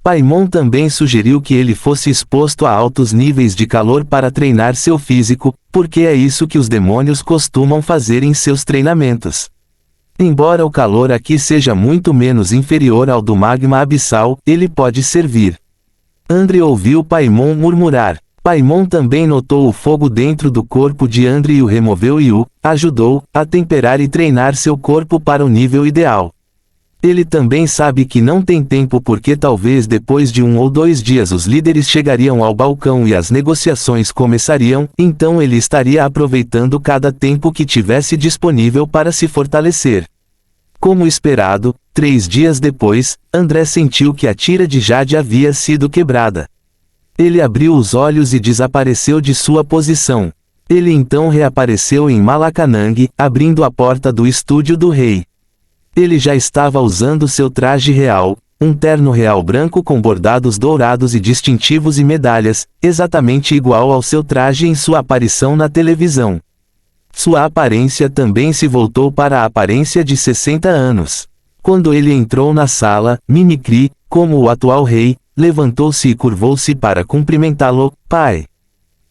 Paimon também sugeriu que ele fosse exposto a altos níveis de calor para treinar seu físico, porque é isso que os demônios costumam fazer em seus treinamentos. Embora o calor aqui seja muito menos inferior ao do magma abissal, ele pode servir. André ouviu Paimon murmurar: Paimon também notou o fogo dentro do corpo de André e o removeu e o ajudou a temperar e treinar seu corpo para o nível ideal. Ele também sabe que não tem tempo porque talvez depois de 1 ou 2 dias os líderes chegariam ao balcão e as negociações começariam, então ele estaria aproveitando cada tempo que tivesse disponível para se fortalecer. Como esperado, 3 dias depois, André sentiu que a tira de Jade havia sido quebrada. Ele abriu os olhos e desapareceu de sua posição. Ele então reapareceu em Malacanang, abrindo a porta do estúdio do rei. Ele já estava usando seu traje real, um terno real branco com bordados dourados e distintivos e medalhas, exatamente igual ao seu traje em sua aparição na televisão. Sua aparência também se voltou para a aparência de 60 anos. Quando ele entrou na sala, Mimicry, como o atual rei, levantou-se e curvou-se para cumprimentá-lo, pai.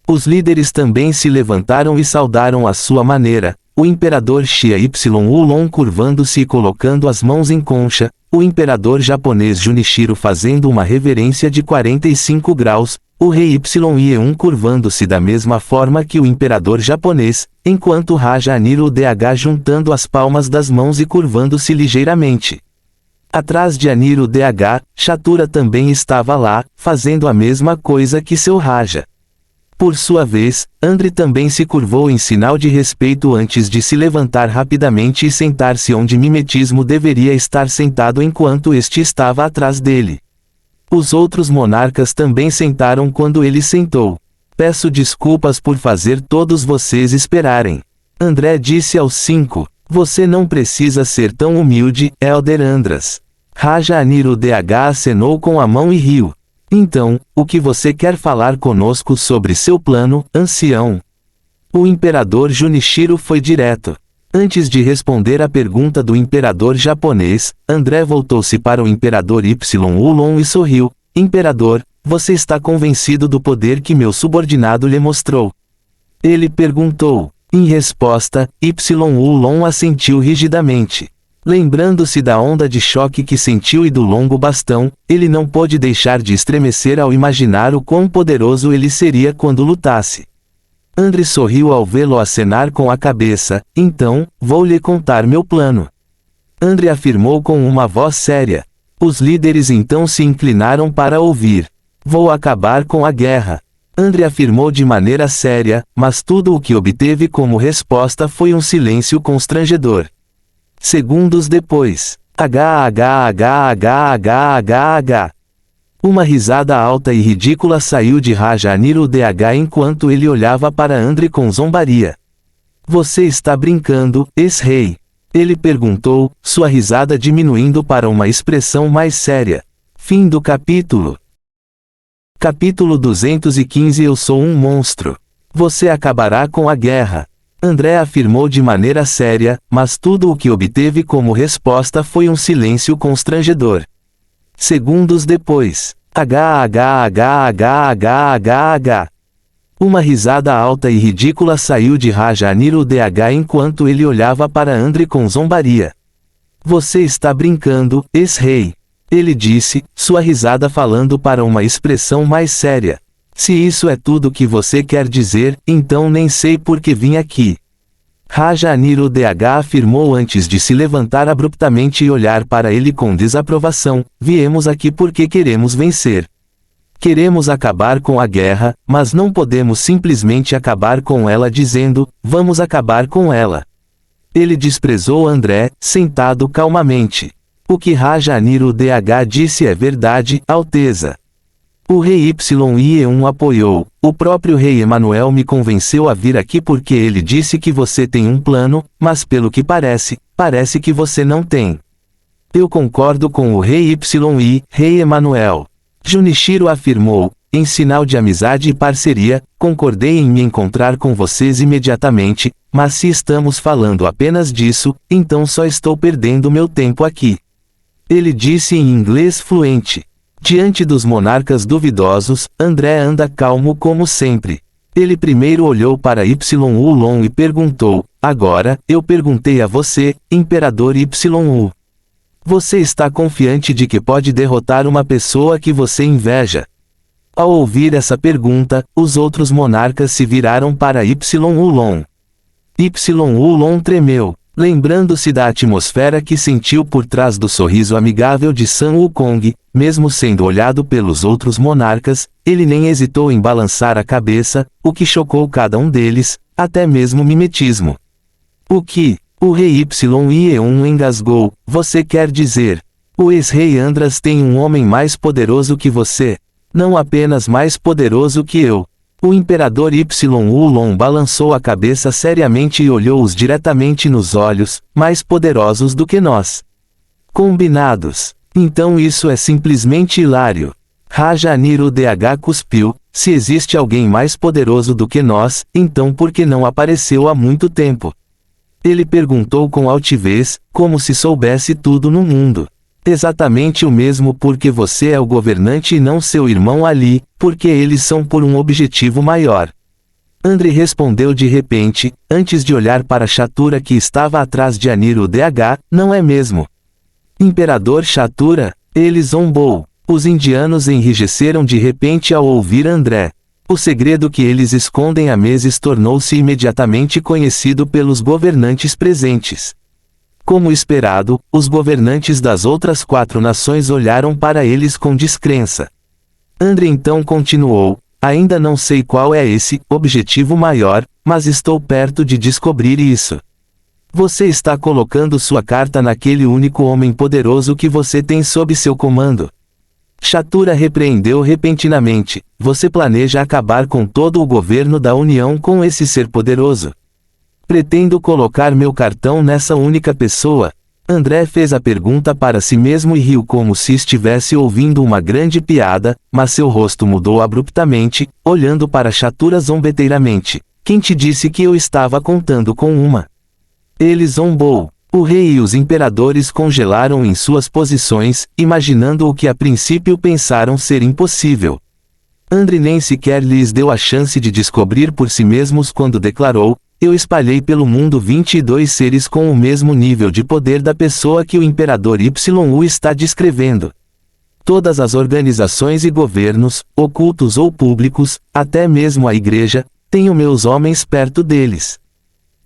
Os líderes também se levantaram e saudaram à sua maneira, o imperador Xia Yulong curvando-se e colocando as mãos em concha, o imperador japonês Junichiro fazendo uma reverência de 45 graus, o rei Yeun curvando-se da mesma forma que o imperador japonês, enquanto Raja Anirudh juntando as palmas das mãos e curvando-se ligeiramente. Atrás de Anirudh, Shatura também estava lá, fazendo a mesma coisa que seu Raja. Por sua vez, André também se curvou em sinal de respeito antes de se levantar rapidamente e sentar-se onde Mimetismo deveria estar sentado enquanto este estava atrás dele. Os outros monarcas também sentaram quando ele sentou. Peço desculpas por fazer todos vocês esperarem. André disse aos 5. Você não precisa ser tão humilde, Elder Andras. Raja Anirudh acenou com a mão e riu. Então, o que você quer falar conosco sobre seu plano, ancião? O imperador Junichiro foi direto. Antes de responder à pergunta do imperador japonês, André voltou-se para o imperador Yulong e sorriu. Imperador, você está convencido do poder que meu subordinado lhe mostrou? Ele perguntou. Em resposta, Yulong assentiu rigidamente. Lembrando-se da onda de choque que sentiu e do longo bastão, ele não pôde deixar de estremecer ao imaginar o quão poderoso ele seria quando lutasse. André sorriu ao vê-lo acenar com a cabeça. Então, vou lhe contar meu plano. André afirmou com uma voz séria. Os líderes então se inclinaram para ouvir. Vou acabar com a guerra. André afirmou de maneira séria, mas tudo o que obteve como resposta foi um silêncio constrangedor. Segundos depois. Uma risada alta e ridícula saiu de Raja Anirudh enquanto ele olhava para André com zombaria. Você está brincando, ex-rei? Ele perguntou, sua risada diminuindo para uma expressão mais séria. Fim do capítulo. Capítulo 215 Eu sou um monstro. Você acabará com a guerra. André afirmou de maneira séria, mas tudo o que obteve como resposta foi um silêncio constrangedor. Segundos depois. Uma risada alta e ridícula saiu de Raja Anirudh enquanto ele olhava para André com zombaria. Você está brincando, ex-rei. Ele disse, sua risada falando para uma expressão mais séria. Se isso é tudo que você quer dizer, então nem sei por que vim aqui. Raja Anirudh afirmou antes de se levantar abruptamente e olhar para ele com desaprovação. Viemos aqui porque queremos vencer. Queremos acabar com a guerra, mas não podemos simplesmente acabar com ela dizendo, vamos acabar com ela. Ele desprezou André, sentado calmamente. O que Raja Anirudh disse é verdade, Alteza. O rei Yeun apoiou. O próprio rei Emanuel me convenceu a vir aqui porque ele disse que você tem um plano, mas pelo que parece que você não tem. Eu concordo com o rei rei Emanuel. Junichiro afirmou, em sinal de amizade e parceria, concordei em me encontrar com vocês imediatamente, mas se estamos falando apenas disso, então só estou perdendo meu tempo aqui. Ele disse em inglês fluente. Diante dos monarcas duvidosos, André anda calmo como sempre. Ele primeiro olhou para Yulong e perguntou, agora, eu perguntei a você, Imperador Yulong. Você está confiante de que pode derrotar uma pessoa que você inveja? Ao ouvir essa pergunta, os outros monarcas se viraram para Y-Ulon. Y-Ulon tremeu, lembrando-se da atmosfera que sentiu por trás do sorriso amigável de Sun Wukong. Mesmo sendo olhado pelos outros monarcas, ele nem hesitou em balançar a cabeça, o que chocou cada um deles, até mesmo o mimetismo. O que? O rei Y-Yeon engasgou. Você quer dizer? O ex-rei Andras tem um homem mais poderoso que você. Não apenas mais poderoso que eu. O imperador Y-Ulon balançou a cabeça seriamente e olhou-os diretamente nos olhos, mais poderosos do que nós. Combinados. Então isso é simplesmente hilário. Rajaniro DH cuspiu. Se existe alguém mais poderoso do que nós, então por que não apareceu há muito tempo? Ele perguntou com altivez, como se soubesse tudo no mundo. Exatamente o mesmo porque você é o governante e não seu irmão Ali, porque eles são por um objetivo maior. André respondeu de repente, antes de olhar para Shatura que estava atrás de Aniro DH, não é mesmo? Imperador Shatura? Ele zombou. Os indianos enrijeceram de repente ao ouvir André. O segredo que eles escondem há meses tornou-se imediatamente conhecido pelos governantes presentes. Como esperado, os governantes das outras 4 nações olharam para eles com descrença. André então continuou, ainda não sei qual é esse objetivo maior, mas estou perto de descobrir isso. Você está colocando sua carta naquele único homem poderoso que você tem sob seu comando. Shatura repreendeu repentinamente, você planeja acabar com todo o governo da União com esse ser poderoso. Pretendo colocar meu cartão nessa única pessoa. André fez a pergunta para si mesmo e riu como se estivesse ouvindo uma grande piada, mas seu rosto mudou abruptamente, olhando para Shatura zombeteiramente. Quem te disse que eu estava contando com uma? Ele zombou. O rei e os imperadores congelaram em suas posições, imaginando o que a princípio pensaram ser impossível. André nem sequer lhes deu a chance de descobrir por si mesmos quando declarou, eu espalhei pelo mundo 22 seres com o mesmo nível de poder da pessoa que o imperador YU está descrevendo. Todas as organizações e governos, ocultos ou públicos, até mesmo a igreja, tenho meus homens perto deles.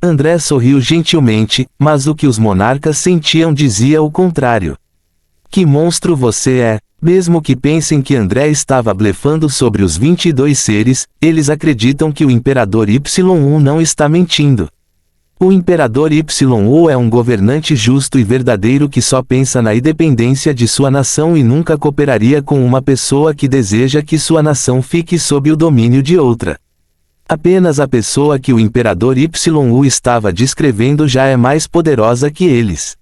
André sorriu gentilmente, mas o que os monarcas sentiam dizia o contrário. Que monstro você é! Mesmo que pensem que André estava blefando sobre os 22 seres, eles acreditam que o imperador YU não está mentindo. O imperador YU é um governante justo e verdadeiro que só pensa na independência de sua nação e nunca cooperaria com uma pessoa que deseja que sua nação fique sob o domínio de outra. Apenas a pessoa que o imperador YU estava descrevendo já é mais poderosa que eles.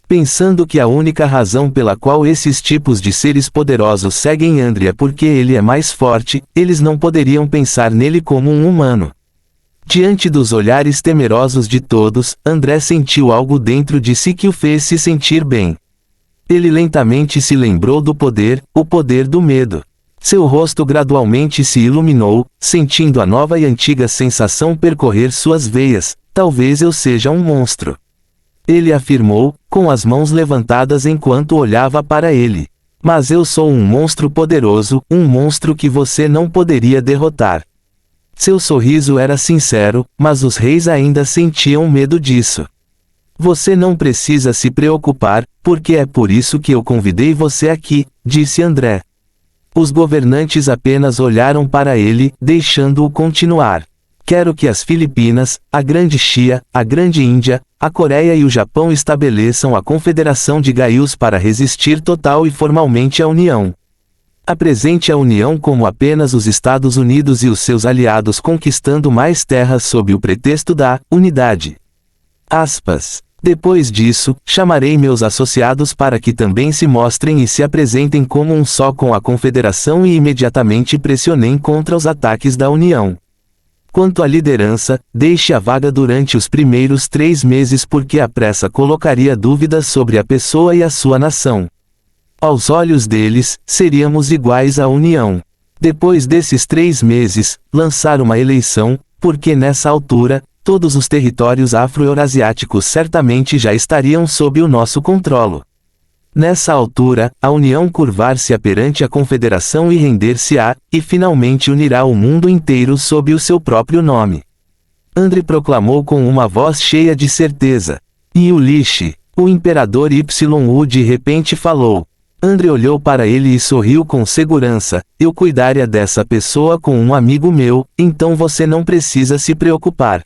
Pensando que a única razão pela qual esses tipos de seres poderosos seguem André é porque ele é mais forte, eles não poderiam pensar nele como um humano. Diante dos olhares temerosos de todos, André sentiu algo dentro de si que o fez se sentir bem. Ele lentamente se lembrou do poder, o poder do medo. Seu rosto gradualmente se iluminou, sentindo a nova e antiga sensação percorrer suas veias, talvez eu seja um monstro. Ele afirmou, com as mãos levantadas enquanto olhava para ele. Mas eu sou um monstro poderoso, um monstro que você não poderia derrotar. Seu sorriso era sincero, mas os reis ainda sentiam medo disso. Você não precisa se preocupar, porque é por isso que eu convidei você aqui, disse André. Os governantes apenas olharam para ele, deixando-o continuar. Quero que as Filipinas, a Grande Xia, a Grande Índia, a Coreia e o Japão estabeleçam a Confederação de Gaius para resistir total e formalmente à União. Apresente a União como apenas os Estados Unidos e os seus aliados conquistando mais terras sob o pretexto da unidade. Aspas. Depois disso, chamarei meus associados para que também se mostrem e se apresentem como um só com a Confederação e imediatamente pressionem contra os ataques da União. Quanto à liderança, deixe a vaga durante os primeiros 3 meses porque a pressa colocaria dúvidas sobre a pessoa e a sua nação. Aos olhos deles, seríamos iguais à União. Depois desses 3 meses, lançar uma eleição, porque nessa altura, todos os territórios afro-eurasiáticos certamente já estariam sob o nosso controle. Nessa altura, a União curvar-se-á perante a Confederação e render-se-á, e finalmente unirá o mundo inteiro sob o seu próprio nome. André proclamou com uma voz cheia de certeza. E Uliche, o imperador YU de repente falou. André olhou para ele e sorriu com segurança. Eu cuidaria dessa pessoa com um amigo meu, então você não precisa se preocupar.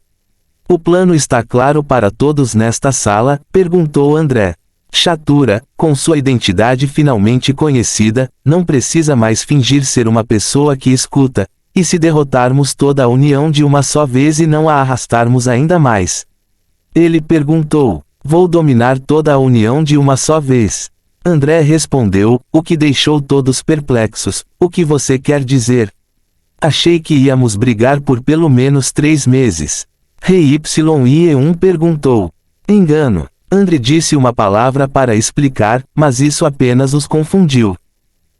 O plano está claro para todos nesta sala? Perguntou André. Shatura, com sua identidade finalmente conhecida, não precisa mais fingir ser uma pessoa que escuta, e se derrotarmos toda a União de uma só vez e não a arrastarmos ainda mais? Ele perguntou. Vou dominar toda a União de uma só vez. André respondeu, o que deixou todos perplexos. O que você quer dizer? Achei que íamos brigar por pelo menos 3 meses. Rei YE1 perguntou. Engano. André disse uma palavra para explicar, mas isso apenas os confundiu.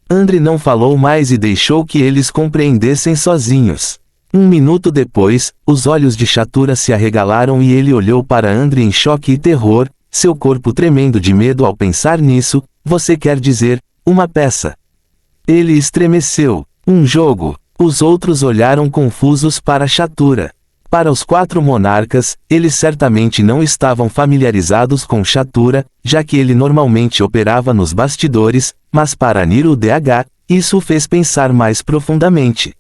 André não falou mais e deixou que eles compreendessem sozinhos. 1 minuto depois, os olhos de Shatura se arregalaram e ele olhou para André em choque e terror, seu corpo tremendo de medo ao pensar nisso. Você quer dizer, uma peça? Ele estremeceu. Um jogo. Os outros olharam confusos para Shatura. Para os 4 monarcas, eles certamente não estavam familiarizados com Shatura, já que ele normalmente operava nos bastidores, mas para Niro DH, isso o fez pensar mais profundamente.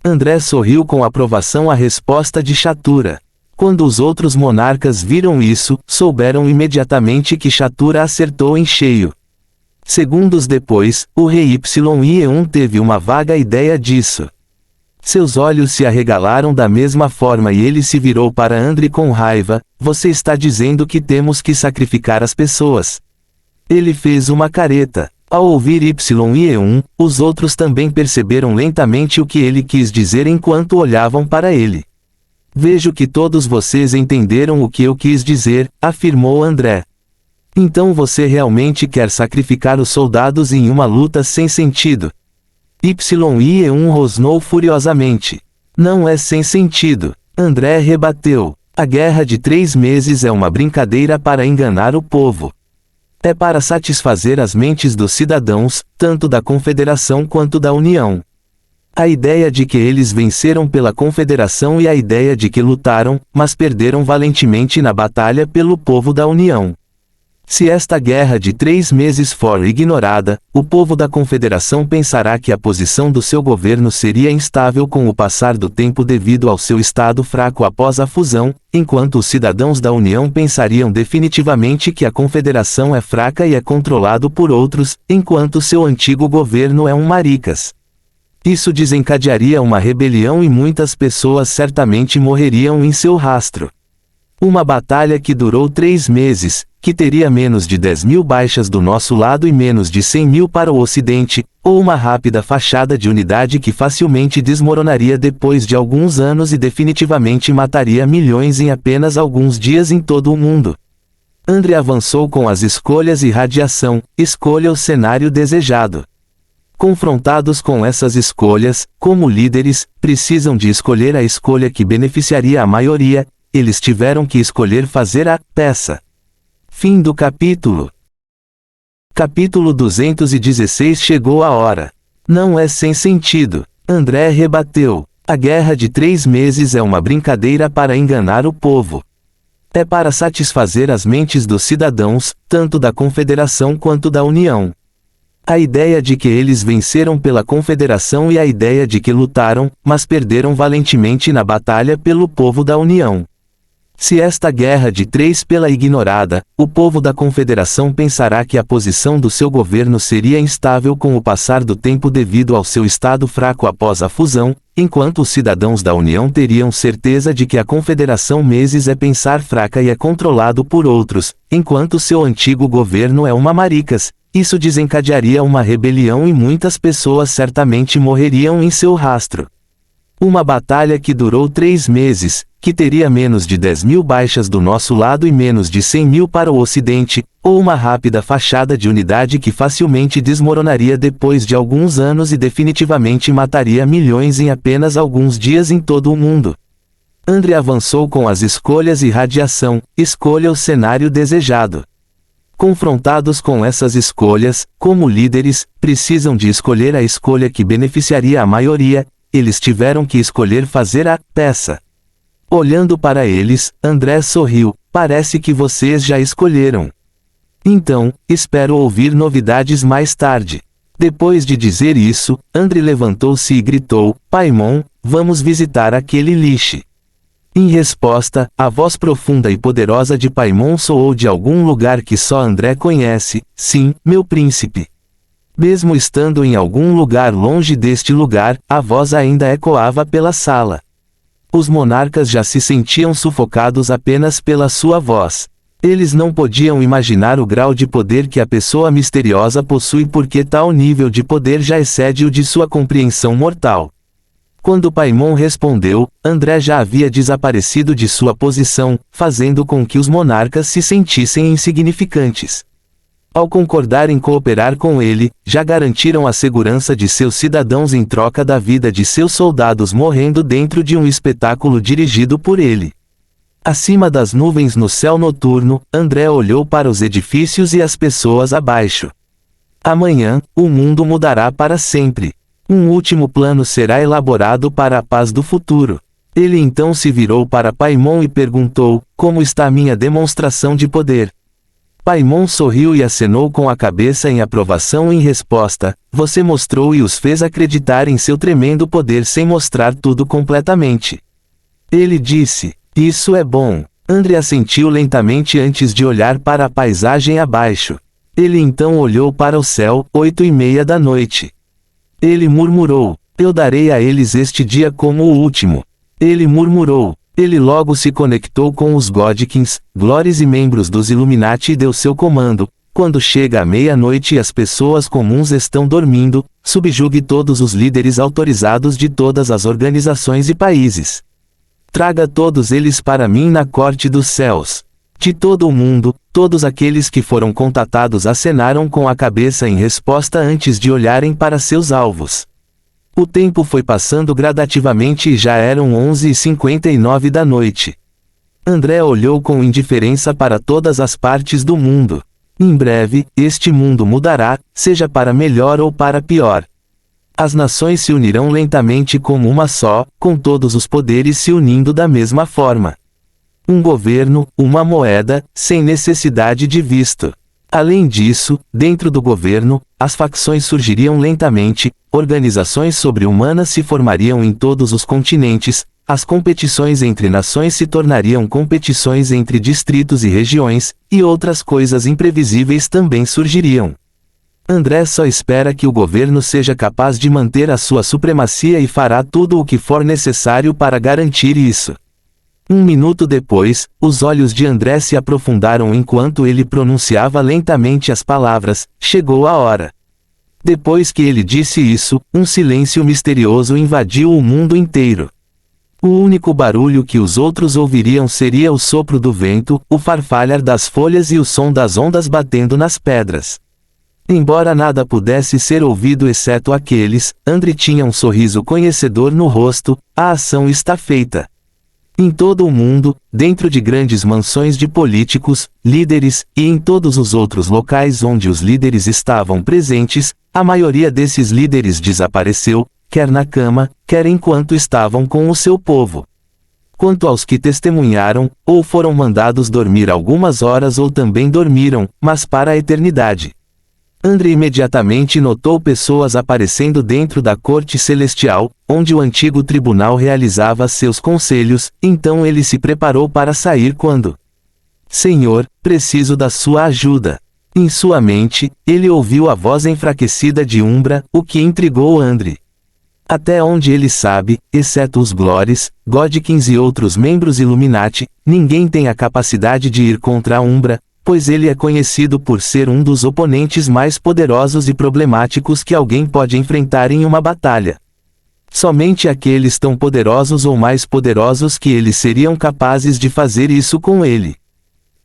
André sorriu com aprovação à resposta de Shatura. Quando os outros monarcas viram isso, souberam imediatamente que Shatura acertou em cheio. Segundos depois, o rei YE1 teve uma vaga ideia disso. Seus olhos se arregalaram da mesma forma e ele se virou para André com raiva. Você está dizendo que temos que sacrificar as pessoas. Ele fez uma careta. Ao ouvir YE1, os outros também perceberam lentamente o que ele quis dizer enquanto olhavam para ele. Vejo que todos vocês entenderam o que eu quis dizer, afirmou André. Então você realmente quer sacrificar os soldados em uma luta sem sentido? YE1 rosnou furiosamente. Não é sem sentido. André rebateu. A guerra de 3 meses é uma brincadeira para enganar o povo. É para satisfazer as mentes dos cidadãos, tanto da Confederação quanto da União. A ideia de que eles venceram pela Confederação e a ideia de que lutaram, mas perderam valentemente na batalha pelo povo da União. Se esta guerra de 3 meses for ignorada, o povo da Confederação pensará que a posição do seu governo seria instável com o passar do tempo devido ao seu estado fraco após a fusão, enquanto os cidadãos da União pensariam definitivamente que a Confederação é fraca e é controlado por outros, enquanto seu antigo governo é um maricas. Isso desencadearia uma rebelião e muitas pessoas certamente morreriam em seu rastro. Uma batalha que durou 3 meses, que teria menos de 10.000 baixas do nosso lado e menos de 100.000 para o Ocidente, ou uma rápida fachada de unidade que facilmente desmoronaria depois de alguns anos e definitivamente mataria milhões em apenas alguns dias em todo o mundo. André avançou com as escolhas e radiação. Escolha o cenário desejado. Confrontados com essas escolhas, como líderes, precisam de escolher a escolha que beneficiaria a maioria. Eles tiveram que escolher fazer a peça. Fim do capítulo. Capítulo 216. Chegou a hora. Não é sem sentido. André rebateu. A guerra de 3 meses é uma brincadeira para enganar o povo. É para satisfazer as mentes dos cidadãos, tanto da Confederação quanto da União. A ideia de que eles venceram pela Confederação e a ideia de que lutaram, mas perderam valentemente na batalha pelo povo da União. Se esta guerra de 3 pela ignorada, o povo da Confederação pensará que a posição do seu governo seria instável com o passar do tempo devido ao seu estado fraco após a fusão, enquanto os cidadãos da União teriam certeza de que a Confederação meses é pensar fraca e é controlado por outros, enquanto seu antigo governo é uma maricas. Isso desencadearia uma rebelião e muitas pessoas certamente morreriam em seu rastro. Uma batalha que durou 3 meses, que teria menos de 10.000 baixas do nosso lado e menos de 100.000 para o Ocidente, ou uma rápida fachada de unidade que facilmente desmoronaria depois de alguns anos e definitivamente mataria milhões em apenas alguns dias em todo o mundo. André avançou com as escolhas e radiação. Escolha o cenário desejado. Confrontados com essas escolhas, como líderes, precisam de escolher a escolha que beneficiaria a maioria, eles tiveram que escolher fazer a peça. Olhando para eles, André sorriu, parece que vocês já escolheram. Então, espero ouvir novidades mais tarde. Depois de dizer isso, André levantou-se e gritou, Paimon, vamos visitar aquele lixo. Em resposta, a voz profunda e poderosa de Paimon soou de algum lugar que só André conhece, sim, meu príncipe. Mesmo estando em algum lugar longe deste lugar, a voz ainda ecoava pela sala. Os monarcas já se sentiam sufocados apenas pela sua voz. Eles não podiam imaginar o grau de poder que a pessoa misteriosa possui porque tal nível de poder já excede o de sua compreensão mortal. Quando Paimon respondeu, André já havia desaparecido de sua posição, fazendo com que os monarcas se sentissem insignificantes. Ao concordar em cooperar com ele, já garantiram a segurança de seus cidadãos em troca da vida de seus soldados morrendo dentro de um espetáculo dirigido por ele. Acima das nuvens no céu noturno, André olhou para os edifícios e as pessoas abaixo. Amanhã, o mundo mudará para sempre. Um último plano será elaborado para a paz do futuro. Ele então se virou para Paimon e perguntou, como está minha demonstração de poder? Paimon sorriu e acenou com a cabeça em aprovação em resposta, você mostrou e os fez acreditar em seu tremendo poder sem mostrar tudo completamente. Ele disse, isso é bom. André assentiu lentamente antes de olhar para a paisagem abaixo. Ele então olhou para o céu, 8:30 da noite. Ele murmurou, eu darei a eles este dia como o último. Ele murmurou. Ele logo se conectou com os Godkins, Glores e membros dos Illuminati e deu seu comando, quando chega a meia-noite e as pessoas comuns estão dormindo, subjugue todos os líderes autorizados de todas as organizações e países. Traga todos eles para mim na corte dos céus. De todo o mundo, todos aqueles que foram contatados acenaram com a cabeça em resposta antes de olharem para seus alvos. O tempo foi passando gradativamente e já eram 11:59 da noite. André olhou com indiferença para todas as partes do mundo. Em breve, este mundo mudará, seja para melhor ou para pior. As nações se unirão lentamente como uma só, com todos os poderes se unindo da mesma forma. Um governo, uma moeda, sem necessidade de visto. Além disso, dentro do governo, as facções surgiriam lentamente, organizações sobre-humanas se formariam em todos os continentes, as competições entre nações se tornariam competições entre distritos e regiões, e outras coisas imprevisíveis também surgiriam. André só espera que o governo seja capaz de manter a sua supremacia e fará tudo o que for necessário para garantir isso. Um minuto depois, os olhos de André se aprofundaram enquanto ele pronunciava lentamente as palavras, chegou a hora. Depois que ele disse isso, um silêncio misterioso invadiu o mundo inteiro. O único barulho que os outros ouviriam seria o sopro do vento, o farfalhar das folhas e o som das ondas batendo nas pedras. Embora nada pudesse ser ouvido exceto aqueles, André tinha um sorriso conhecedor no rosto, a ação está feita. Em todo o mundo, dentro de grandes mansões de políticos, líderes, e em todos os outros locais onde os líderes estavam presentes, a maioria desses líderes desapareceu, quer na cama, quer enquanto estavam com o seu povo. Quanto aos que testemunharam, ou foram mandados dormir algumas horas ou também dormiram, mas para a eternidade. André imediatamente notou pessoas aparecendo dentro da corte celestial, onde o antigo tribunal realizava seus conselhos, então ele se preparou para sair quando: Senhor, preciso da sua ajuda. Em sua mente, ele ouviu a voz enfraquecida de Umbra, o que intrigou André. Até onde ele sabe, exceto os Glores, Godkins e outros membros Illuminati, ninguém tem a capacidade de ir contra a Umbra, pois ele é conhecido por ser um dos oponentes mais poderosos e problemáticos que alguém pode enfrentar em uma batalha. Somente aqueles tão poderosos ou mais poderosos que ele seriam capazes de fazer isso com ele.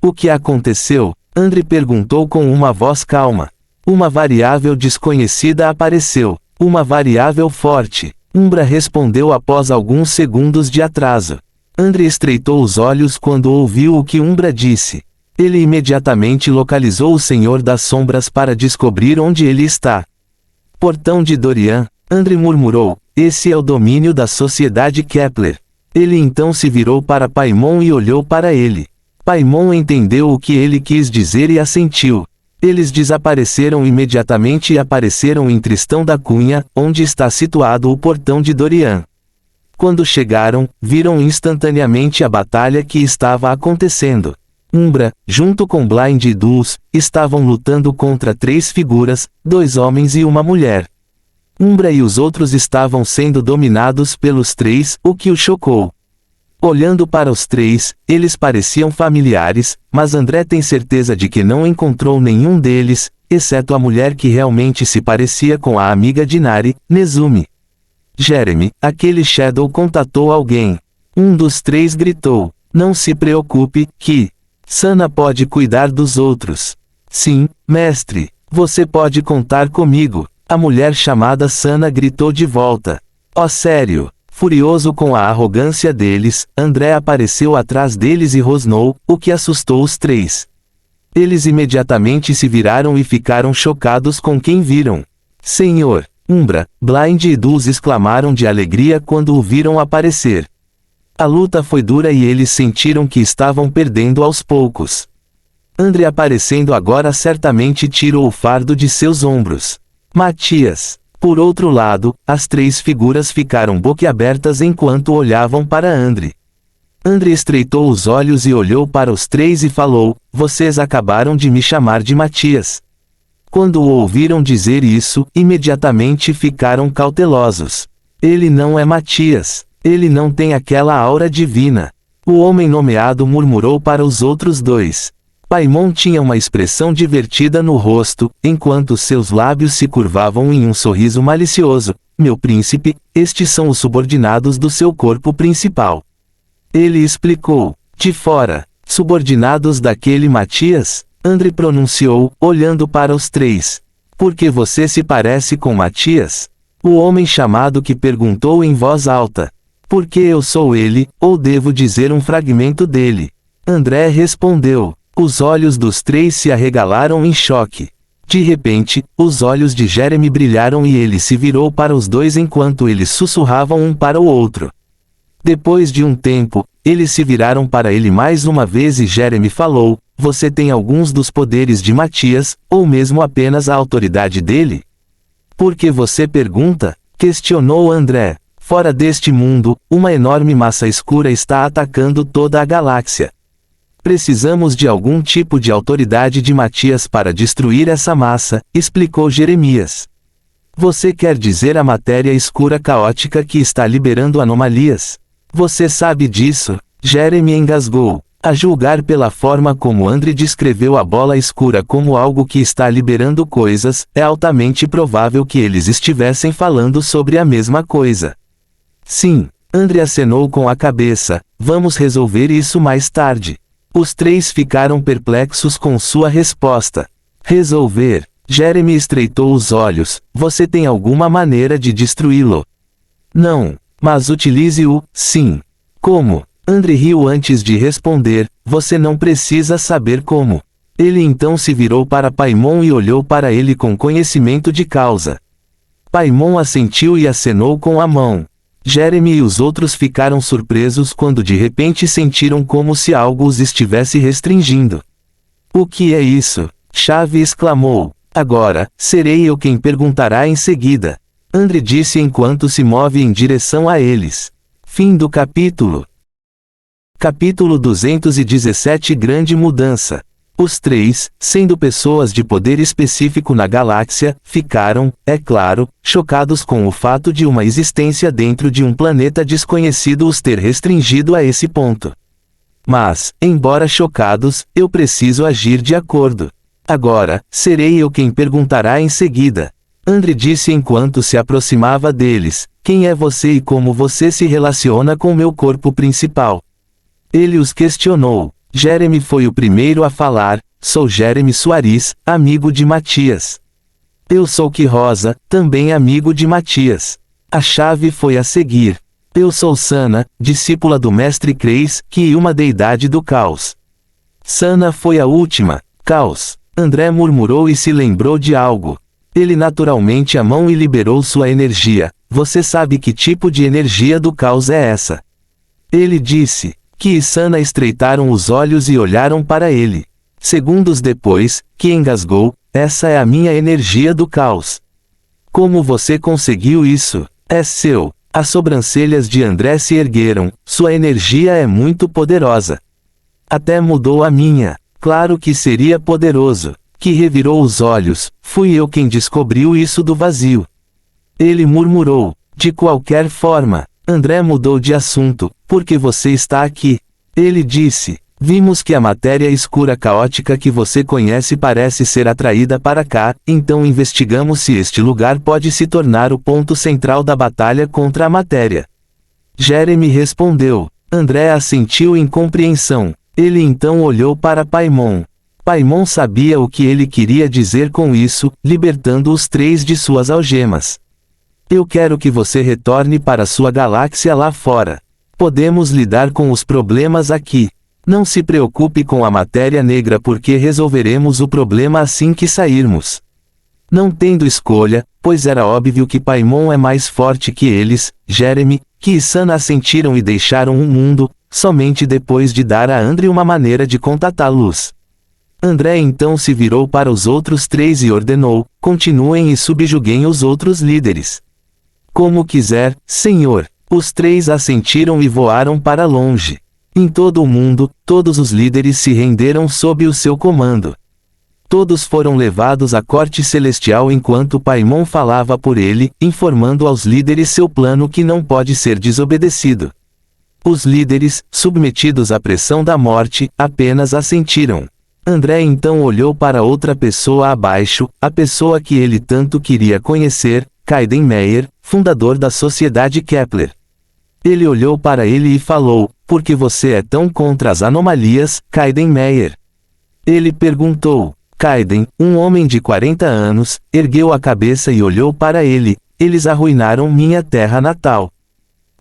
O que aconteceu? André perguntou com uma voz calma. Uma variável desconhecida apareceu. Uma variável forte. Umbra respondeu após alguns segundos de atraso. André estreitou os olhos quando ouviu o que Umbra disse. Ele imediatamente localizou o Senhor das Sombras para descobrir onde ele está. Portão de Dorian, André murmurou, esse é o domínio da Sociedade Kepler. Ele então se virou para Paimon e olhou para ele. Paimon entendeu o que ele quis dizer e assentiu. Eles desapareceram imediatamente e apareceram em Tristão da Cunha, onde está situado o Portão de Dorian. Quando chegaram, viram instantaneamente a batalha que estava acontecendo. Umbra, junto com Blind e Dulce, estavam lutando contra 3 figuras, 2 homens e uma mulher. Umbra e os outros estavam sendo dominados pelos 3, o que o chocou. Olhando para os 3, eles pareciam familiares, mas André tem certeza de que não encontrou nenhum deles, exceto a mulher que realmente se parecia com a amiga de Nari, Nezumi. Jeremy, aquele Shadow contatou alguém. Um dos 3 gritou, não se preocupe, que Sana pode cuidar dos outros. Sim, mestre, você pode contar comigo. A mulher chamada Sana gritou de volta. Oh sério? Furioso com a arrogância deles, André apareceu atrás deles e rosnou, o que assustou os 3. Eles imediatamente se viraram e ficaram chocados com quem viram. Senhor! Umbra, Blind e Dulce exclamaram de alegria quando o viram aparecer. A luta foi dura e eles sentiram que estavam perdendo aos poucos. André aparecendo agora certamente tirou o fardo de seus ombros. Matias. Por outro lado, as 3 figuras ficaram boquiabertas enquanto olhavam para André. André estreitou os olhos e olhou para os 3 e falou, vocês acabaram de me chamar de Matias. Quando o ouviram dizer isso, imediatamente ficaram cautelosos. Ele não é Matias. Ele não tem aquela aura divina. O homem nomeado murmurou para os outros 2. Paimon tinha uma expressão divertida no rosto, enquanto seus lábios se curvavam em um sorriso malicioso. Meu príncipe, estes são os subordinados do seu corpo principal. Ele explicou. De fora, subordinados daquele Matias? André pronunciou, olhando para os 3. Porque você se parece com Matias? O homem chamado que perguntou em voz alta. Porque eu sou ele, ou devo dizer um fragmento dele? André respondeu. Os olhos dos 3 se arregalaram em choque. De repente, os olhos de Jeremy brilharam e ele se virou para os 2 enquanto eles sussurravam um para o outro. Depois de um tempo, eles se viraram para ele mais uma vez e Jeremy falou, você tem alguns dos poderes de Matias, ou mesmo apenas a autoridade dele? Por que você pergunta? Questionou André. Fora deste mundo, uma enorme massa escura está atacando toda a galáxia. Precisamos de algum tipo de autoridade de Matias para destruir essa massa, explicou Jeremias. Você quer dizer a matéria escura caótica que está liberando anomalias? Você sabe disso? Jeremy engasgou. A julgar pela forma como André descreveu a bola escura como algo que está liberando coisas, é altamente provável que eles estivessem falando sobre a mesma coisa. Sim, André acenou com a cabeça, vamos resolver isso mais tarde. Os 3 ficaram perplexos com sua resposta. Resolver. Jeremy estreitou os olhos, você tem alguma maneira de destruí-lo? Não, mas utilize-o, sim. Como? André riu antes de responder, você não precisa saber como. Ele então se virou para Paimon e olhou para ele com conhecimento de causa. Paimon assentiu e acenou com a mão. Jeremy e os outros ficaram surpresos quando de repente sentiram como se algo os estivesse restringindo. O que é isso? Chave exclamou. Agora, serei eu quem perguntará em seguida. André disse enquanto se move em direção a eles. Fim do capítulo. Capítulo 217 Grande Mudança. Os 3, sendo pessoas de poder específico na galáxia, ficaram, é claro, chocados com o fato de uma existência dentro de um planeta desconhecido os ter restringido a esse ponto. Mas, embora chocados, eu preciso agir de acordo. Agora, serei eu quem perguntará em seguida. André disse enquanto se aproximava deles, quem é você e como você se relaciona com meu corpo principal? Ele os questionou. Jeremy foi o primeiro a falar, sou Jeremy Soares, amigo de Matias. Eu sou Quirosa, também amigo de Matias. A chave foi a seguir. Eu sou Sana, discípula do mestre Kreis, que é uma deidade do caos. Sana foi a última. Caos. André murmurou e se lembrou de algo. Ele naturalmente a mão e liberou sua energia. Você sabe que tipo de energia do caos é essa? Ele disse. Ki e Sana estreitaram os olhos e olharam para ele. Segundos depois, Ki engasgou. Essa é a minha energia do caos. Como você conseguiu isso? É seu. As sobrancelhas de André se ergueram. Sua energia é muito poderosa. Até mudou a minha. Claro que seria poderoso. Ki revirou os olhos. Fui eu quem descobriu isso do vazio. Ele murmurou. De qualquer forma. André mudou de assunto. Por que você está aqui? Ele disse. Vimos que a matéria escura caótica que você conhece parece ser atraída para cá, então investigamos se este lugar pode se tornar o ponto central da batalha contra a matéria. Jeremy respondeu. André assentiu em compreensão. Ele então olhou para Paimon. Paimon sabia o que ele queria dizer com isso, libertando os três de suas algemas. Eu quero que você retorne para sua galáxia lá fora. Podemos lidar com os problemas aqui. Não se preocupe com a matéria negra porque resolveremos o problema assim que sairmos. Não tendo escolha, pois era óbvio que Paimon é mais forte que eles, Jeremy, Ki e Sana assentiram e deixaram o mundo, somente depois de dar a André uma maneira de contatá-los. André então se virou para os outros três e ordenou, continuem e subjuguem os outros líderes. Como quiser, senhor. Os três assentiram e voaram para longe. Em todo o mundo, todos os líderes se renderam sob o seu comando. Todos foram levados à corte celestial enquanto Paimon falava por ele, informando aos líderes seu plano que não pode ser desobedecido. Os líderes, submetidos à pressão da morte, apenas assentiram. André então olhou para outra pessoa abaixo, a pessoa que ele tanto queria conhecer, Kaiden Meyer, fundador da Sociedade Kepler. Ele olhou para ele e falou, por que você é tão contra as anomalias, Kaiden Meyer? Ele perguntou. Kaiden, um homem de 40 anos, ergueu a cabeça e olhou para ele, eles arruinaram minha terra natal.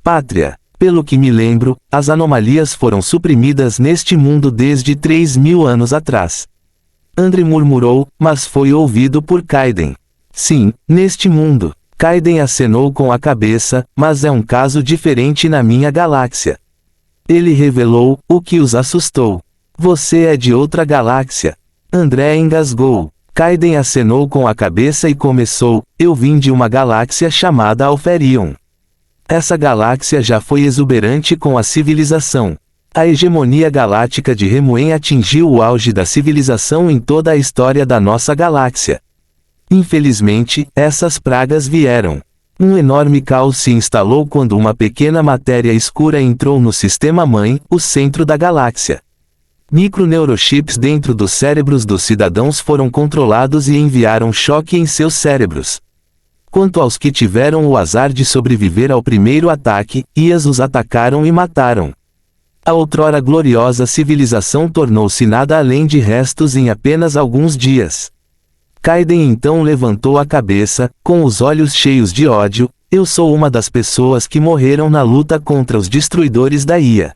Pátria. Pelo que me lembro, as anomalias foram suprimidas neste mundo desde 3.000 anos atrás. André murmurou, mas foi ouvido por Kaiden. Sim, neste mundo. Kaiden acenou com a cabeça, mas é um caso diferente na minha galáxia. Ele revelou, o que os assustou. Você é de outra galáxia. André engasgou. Kaiden acenou com a cabeça e começou, eu vim de uma galáxia chamada Alferion. Essa galáxia já foi exuberante com a civilização. A hegemonia galáctica de Remuen atingiu o auge da civilização em toda a história da nossa galáxia. Infelizmente, essas pragas vieram. Um enorme caos se instalou quando uma pequena matéria escura entrou no sistema-mãe, o centro da galáxia. Microneurochips dentro dos cérebros dos cidadãos foram controlados e enviaram choque em seus cérebros. Quanto aos que tiveram o azar de sobreviver ao primeiro ataque, IAs os atacaram e mataram. A outrora gloriosa civilização tornou-se nada além de restos em apenas alguns dias. Kaiden então levantou a cabeça, com os olhos cheios de ódio, eu sou uma das pessoas que morreram na luta contra os destruidores da IA.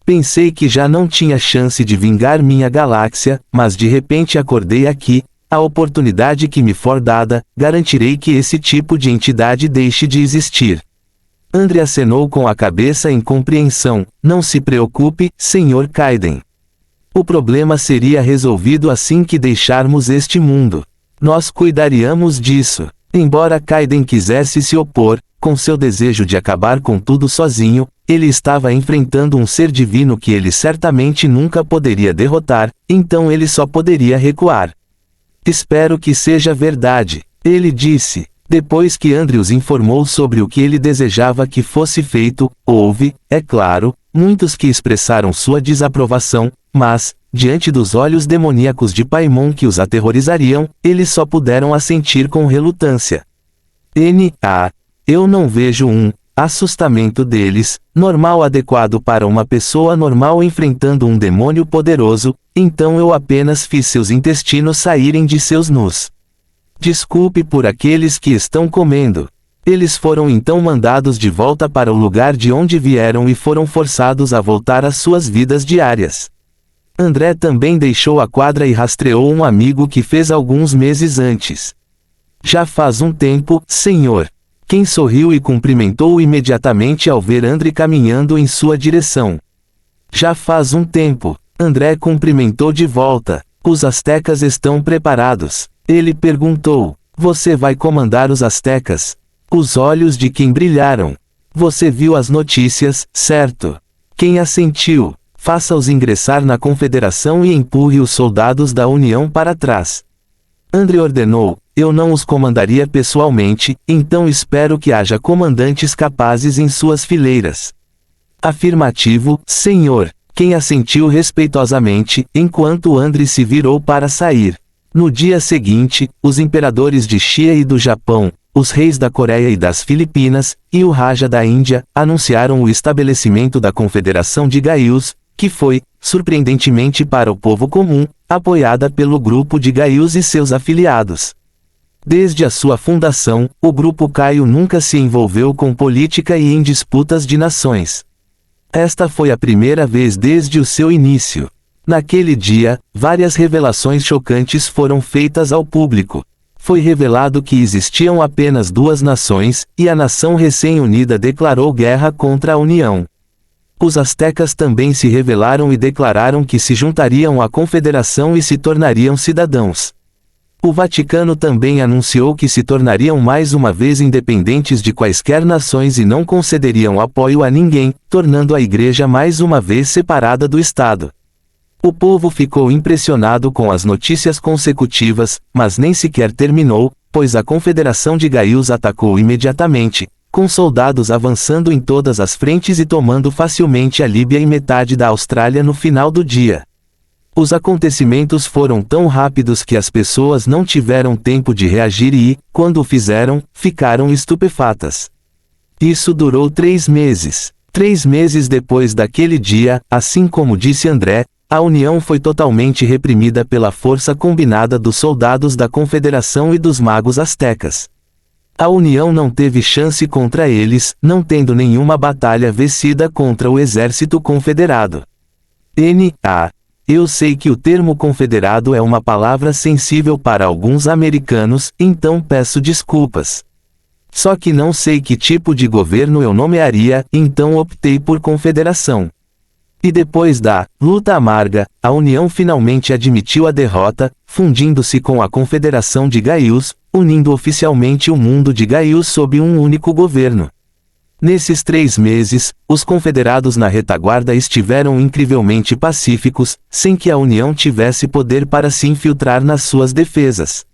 Pensei que já não tinha chance de vingar minha galáxia, mas de repente acordei aqui, a oportunidade que me for dada, garantirei que esse tipo de entidade deixe de existir. André acenou com a cabeça em compreensão, não se preocupe, Sr. Kaiden. O problema seria resolvido assim que deixarmos este mundo. Nós cuidaríamos disso. Embora Kaiden quisesse se opor, com seu desejo de acabar com tudo sozinho, ele estava enfrentando um ser divino que ele certamente nunca poderia derrotar, então ele só poderia recuar. Espero que seja verdade, ele disse. Depois que André os informou sobre o que ele desejava que fosse feito, houve, é claro, muitos que expressaram sua desaprovação, mas, diante dos olhos demoníacos de Paimon que os aterrorizariam, eles só puderam assentir com relutância. Eu não vejo um assustamento deles, normal adequado para uma pessoa normal enfrentando um demônio poderoso, então eu apenas fiz seus intestinos saírem de seus nus. Desculpe por aqueles que estão comendo. Eles foram então mandados de volta para o lugar de onde vieram e foram forçados a voltar às suas vidas diárias. André também deixou a quadra e rastreou um amigo que fez alguns meses antes. Já faz um tempo, senhor. Quem sorriu e cumprimentou-o imediatamente ao ver André caminhando em sua direção. Já faz um tempo. André cumprimentou de volta. Os astecas estão preparados. Ele perguntou. Você vai comandar os astecas? Os olhos de quem brilharam. Você viu as notícias, certo? Quem assentiu? Faça-os ingressar na confederação e empurre os soldados da União para trás. André ordenou. Eu não os comandaria pessoalmente, então espero que haja comandantes capazes em suas fileiras. Afirmativo, senhor. Quem assentiu respeitosamente, enquanto André se virou para sair. No dia seguinte, os imperadores de China e do Japão, os reis da Coreia e das Filipinas, e o Raja da Índia, anunciaram o estabelecimento da Confederação de Gaius, que foi, surpreendentemente para o povo comum, apoiada pelo grupo de Gaius e seus afiliados. Desde a sua fundação, o grupo Gaio nunca se envolveu com política e em disputas de nações. Esta foi a primeira vez desde o seu início. Naquele dia, várias revelações chocantes foram feitas ao público. Foi revelado que existiam apenas duas nações, e a nação recém-unida declarou guerra contra a União. Os astecas também se rebelaram e declararam que se juntariam à confederação e se tornariam cidadãos. O Vaticano também anunciou que se tornariam mais uma vez independentes de quaisquer nações e não concederiam apoio a ninguém, tornando a Igreja mais uma vez separada do Estado. O povo ficou impressionado com as notícias consecutivas, mas nem sequer terminou, pois a Confederação de Gaius atacou imediatamente, com soldados avançando em todas as frentes e tomando facilmente a Líbia e metade da Austrália no final do dia. Os acontecimentos foram tão rápidos que as pessoas não tiveram tempo de reagir e, quando o fizeram, ficaram estupefatas. Isso durou 3 meses. 3 meses depois daquele dia, assim como disse André, a União foi totalmente reprimida pela força combinada dos soldados da Confederação e dos magos astecas. A União não teve chance contra eles, não tendo nenhuma batalha vencida contra o exército confederado. Eu sei que o termo confederado é uma palavra sensível para alguns americanos, então peço desculpas. Só que não sei que tipo de governo eu nomearia, então optei por confederação. E depois da luta amarga, a União finalmente admitiu a derrota, fundindo-se com a Confederação de Gaius, unindo oficialmente o mundo de Gaius sob um único governo. Nesses 3 meses, os confederados na retaguarda estiveram incrivelmente pacíficos, sem que a União tivesse poder para se infiltrar nas suas defesas.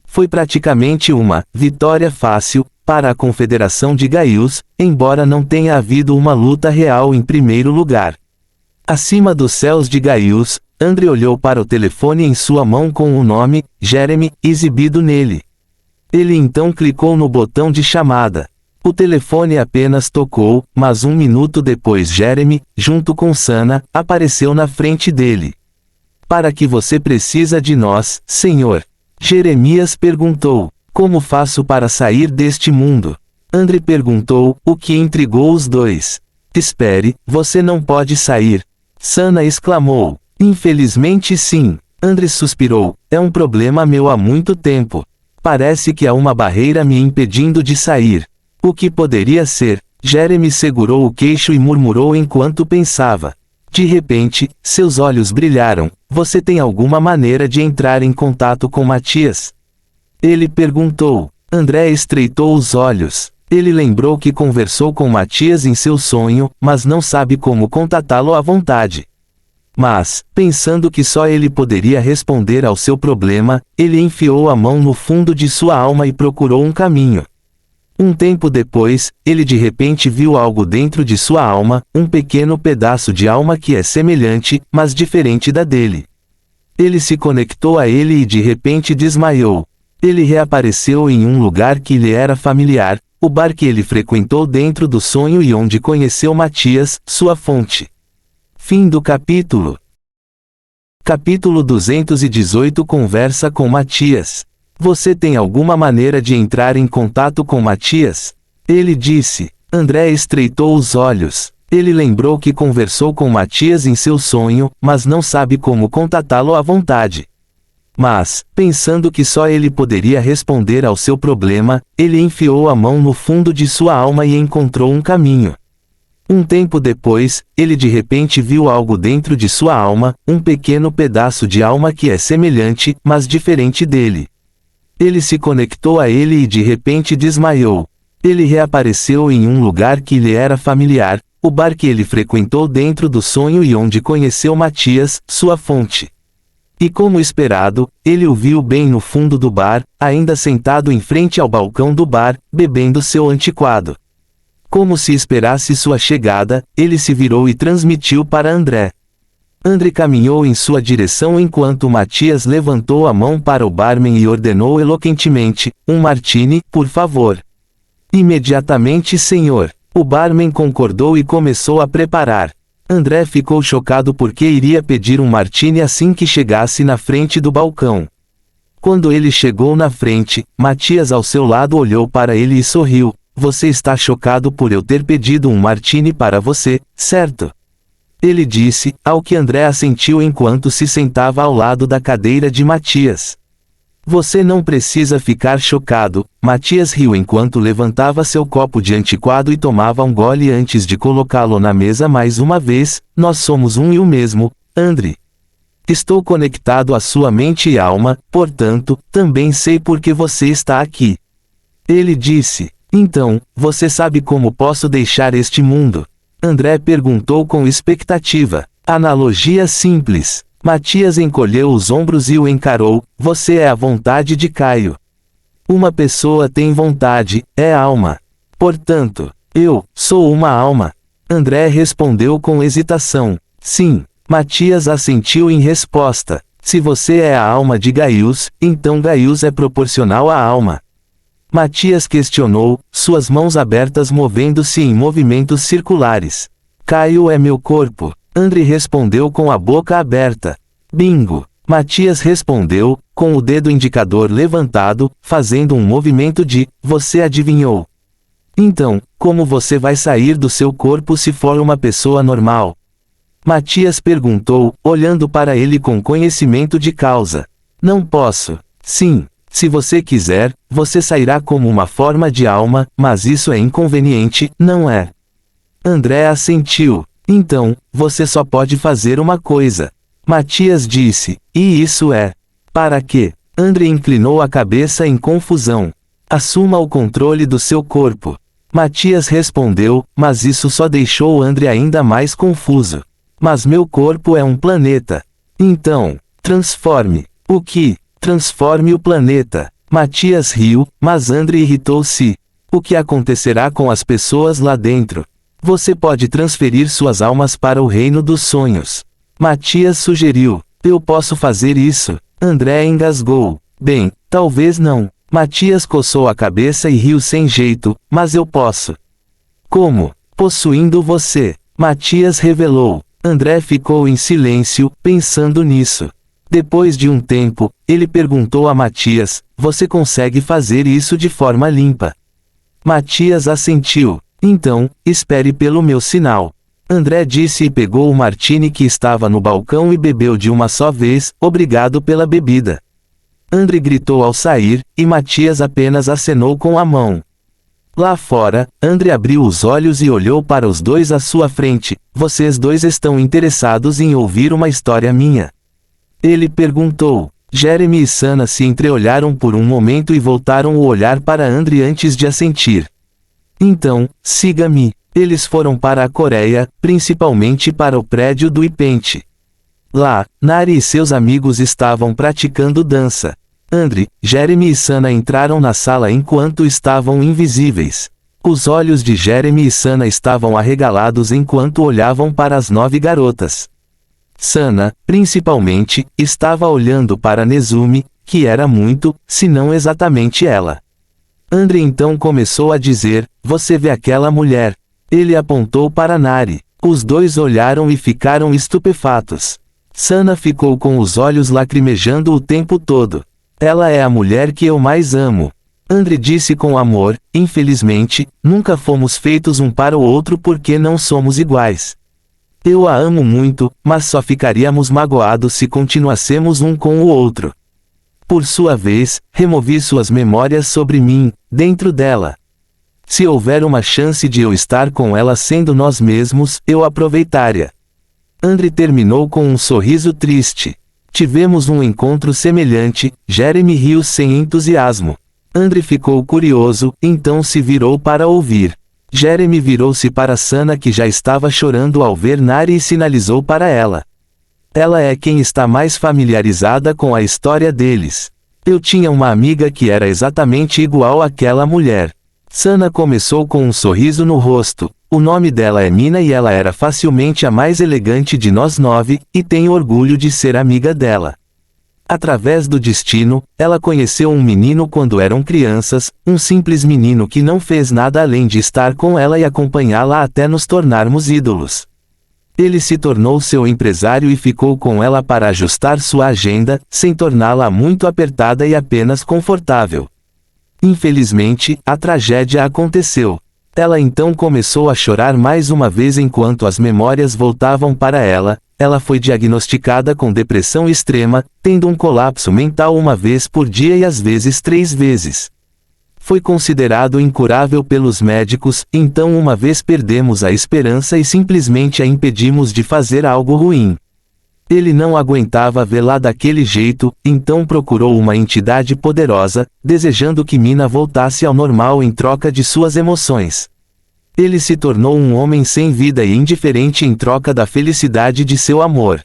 Foi praticamente uma vitória fácil para a Confederação de Gaius, embora não tenha havido uma luta real em primeiro lugar. Acima dos céus de Gaius, André olhou para o telefone em sua mão com o nome, Jeremy, exibido nele. Ele então clicou no botão de chamada. O telefone apenas tocou, mas 1 minuto depois Jeremy, junto com Sana, apareceu na frente dele. Para que você precisa de nós, senhor? Jeremias perguntou. Como faço para sair deste mundo? André perguntou, o que intrigou os dois. Espere, você não pode sair. Sana exclamou. Infelizmente sim. André suspirou. É um problema meu há muito tempo. Parece que há uma barreira me impedindo de sair. O que poderia ser? Jeremy segurou o queixo e murmurou enquanto pensava. De repente, seus olhos brilharam. Você tem alguma maneira de entrar em contato com Matias? Ele perguntou. André estreitou os olhos. Ele lembrou que conversou com Matias em seu sonho, mas não sabe como contatá-lo à vontade. Mas, pensando que só ele poderia responder ao seu problema, ele enfiou a mão no fundo de sua alma e procurou um caminho. Um tempo depois, ele de repente viu algo dentro de sua alma, um pequeno pedaço de alma que é semelhante, mas diferente da dele. Ele se conectou a ele e de repente desmaiou. Ele reapareceu em um lugar que lhe era familiar, o bar que ele frequentou dentro do sonho e onde conheceu Matias, sua fonte. Fim do capítulo. Capítulo 218 Conversa com Matias. Você tem alguma maneira de entrar em contato com Matias? Ele disse. André estreitou os olhos. Ele lembrou que conversou com Matias em seu sonho, mas não sabe como contatá-lo à vontade. Mas, pensando que só ele poderia responder ao seu problema, ele enfiou a mão no fundo de sua alma e encontrou um caminho. Um tempo depois, ele de repente viu algo dentro de sua alma, um pequeno pedaço de alma que é semelhante, mas diferente dele. Ele se conectou a ele e de repente desmaiou. Ele reapareceu em um lugar que lhe era familiar, o bar que ele frequentou dentro do sonho e onde conheceu Matias, sua fonte. E como esperado, ele o viu bem no fundo do bar, ainda sentado em frente ao balcão do bar, bebendo seu antiquado. Como se esperasse sua chegada, ele se virou e transmitiu para André. André caminhou em sua direção enquanto Matias levantou a mão para o barman e ordenou eloquentemente, "Um martini, por favor." "Imediatamente, senhor." O barman concordou e começou a preparar. André ficou chocado porque iria pedir um martini assim que chegasse na frente do balcão. Quando ele chegou na frente, Matias ao seu lado olhou para ele e sorriu. "Você está chocado por eu ter pedido um martini para você, certo?" Ele disse, ao que André assentiu enquanto se sentava ao lado da cadeira de Matias. "Você não precisa ficar chocado." Matias riu enquanto levantava seu copo de antiquado e tomava um gole antes de colocá-lo na mesa mais uma vez. "Nós somos um e o mesmo, André. Estou conectado à sua mente e alma, portanto, também sei por que você está aqui." Ele disse, "Então, você sabe como posso deixar este mundo?" André perguntou com expectativa. Analogia simples. Matias encolheu os ombros e o encarou. "Você é a vontade de Caio. Uma pessoa tem vontade, é alma. Portanto, eu sou uma alma." André respondeu com hesitação. "Sim." Matias assentiu em resposta. "Se você é a alma de Gaius, então Gaius é proporcional à alma." Matias questionou, suas mãos abertas movendo-se em movimentos circulares. "Caio é meu corpo." André respondeu com a boca aberta. "Bingo." Matias respondeu, com o dedo indicador levantado, fazendo um movimento de, "Você adivinhou." "Então, como você vai sair do seu corpo se for uma pessoa normal?" Matias perguntou, olhando para ele com conhecimento de causa. "Não posso." "Sim. Se você quiser, você sairá como uma forma de alma, mas isso é inconveniente, não é?" André assentiu. "Então, você só pode fazer uma coisa." Matias disse, "E isso é? Para quê?" André inclinou a cabeça em confusão. "Assuma o controle do seu corpo." Matias respondeu, mas isso só deixou André ainda mais confuso. "Mas meu corpo é um planeta." "Então, transforme." "O que?" "Transforme o planeta." Matias riu, mas André irritou-se. "O que acontecerá com as pessoas lá dentro?" "Você pode transferir suas almas para o reino dos sonhos." Matias sugeriu. "Eu posso fazer isso." André engasgou. "Bem, talvez não." Matias coçou a cabeça e riu sem jeito, "Mas eu posso." "Como?" "Possuindo você." Matias revelou. André ficou em silêncio, pensando nisso. Depois de um tempo, ele perguntou a Matias, "Você consegue fazer isso de forma limpa?" Matias assentiu. "Então, espere pelo meu sinal." André disse e pegou o martini que estava no balcão e bebeu de uma só vez, "Obrigado pela bebida." André gritou ao sair, e Matias apenas acenou com a mão. Lá fora, André abriu os olhos e olhou para os dois à sua frente. "Vocês dois estão interessados em ouvir uma história minha?" Ele perguntou. Jeremy e Sana se entreolharam por um momento e voltaram o olhar para André antes de assentir. "Então, siga-me." Eles foram para a Coreia, principalmente para o prédio do Ipente. Lá, Nari e seus amigos estavam praticando dança. André, Jeremy e Sana entraram na sala enquanto estavam invisíveis. Os olhos de Jeremy e Sana estavam arregalados enquanto olhavam para as 9 garotas. Sana, principalmente, estava olhando para Nezumi, que era muito, se não exatamente ela. André então começou a dizer, "Você vê aquela mulher?" Ele apontou para Nari. Os dois olharam e ficaram estupefatos. Sana ficou com os olhos lacrimejando o tempo todo. "Ela é a mulher que eu mais amo." André disse com amor, infelizmente, nunca fomos feitos um para o outro porque não somos iguais. Eu a amo muito, mas só ficaríamos magoados se continuássemos um com o outro. Por sua vez, removi suas memórias sobre mim, dentro dela. Se houver uma chance de eu estar com ela sendo nós mesmos, eu aproveitaria. André terminou com um sorriso triste. Tivemos um encontro semelhante, Jeremy riu sem entusiasmo. André ficou curioso, então se virou para ouvir. Jeremy virou-se para Sana que já estava chorando ao ver Nari e sinalizou para ela. Ela é quem está mais familiarizada com a história deles. Eu tinha uma amiga que era exatamente igual àquela mulher. Sana começou com um sorriso no rosto. O nome dela é Mina e ela era facilmente a mais elegante de nós 9, e tenho orgulho de ser amiga dela. Através do destino, ela conheceu um menino quando eram crianças, um simples menino que não fez nada além de estar com ela e acompanhá-la até nos tornarmos ídolos. Ele se tornou seu empresário e ficou com ela para ajustar sua agenda, sem torná-la muito apertada e apenas confortável. Infelizmente, a tragédia aconteceu. Ela então começou a chorar mais uma vez enquanto as memórias voltavam para ela. Ela foi diagnosticada com depressão extrema, tendo um colapso mental uma vez por dia e às vezes 3 vezes. Foi considerado incurável pelos médicos, então uma vez perdemos a esperança e simplesmente a impedimos de fazer algo ruim. Ele não aguentava vê-la daquele jeito, então procurou uma entidade poderosa, desejando que Mina voltasse ao normal em troca de suas emoções. Ele se tornou um homem sem vida e indiferente em troca da felicidade de seu amor.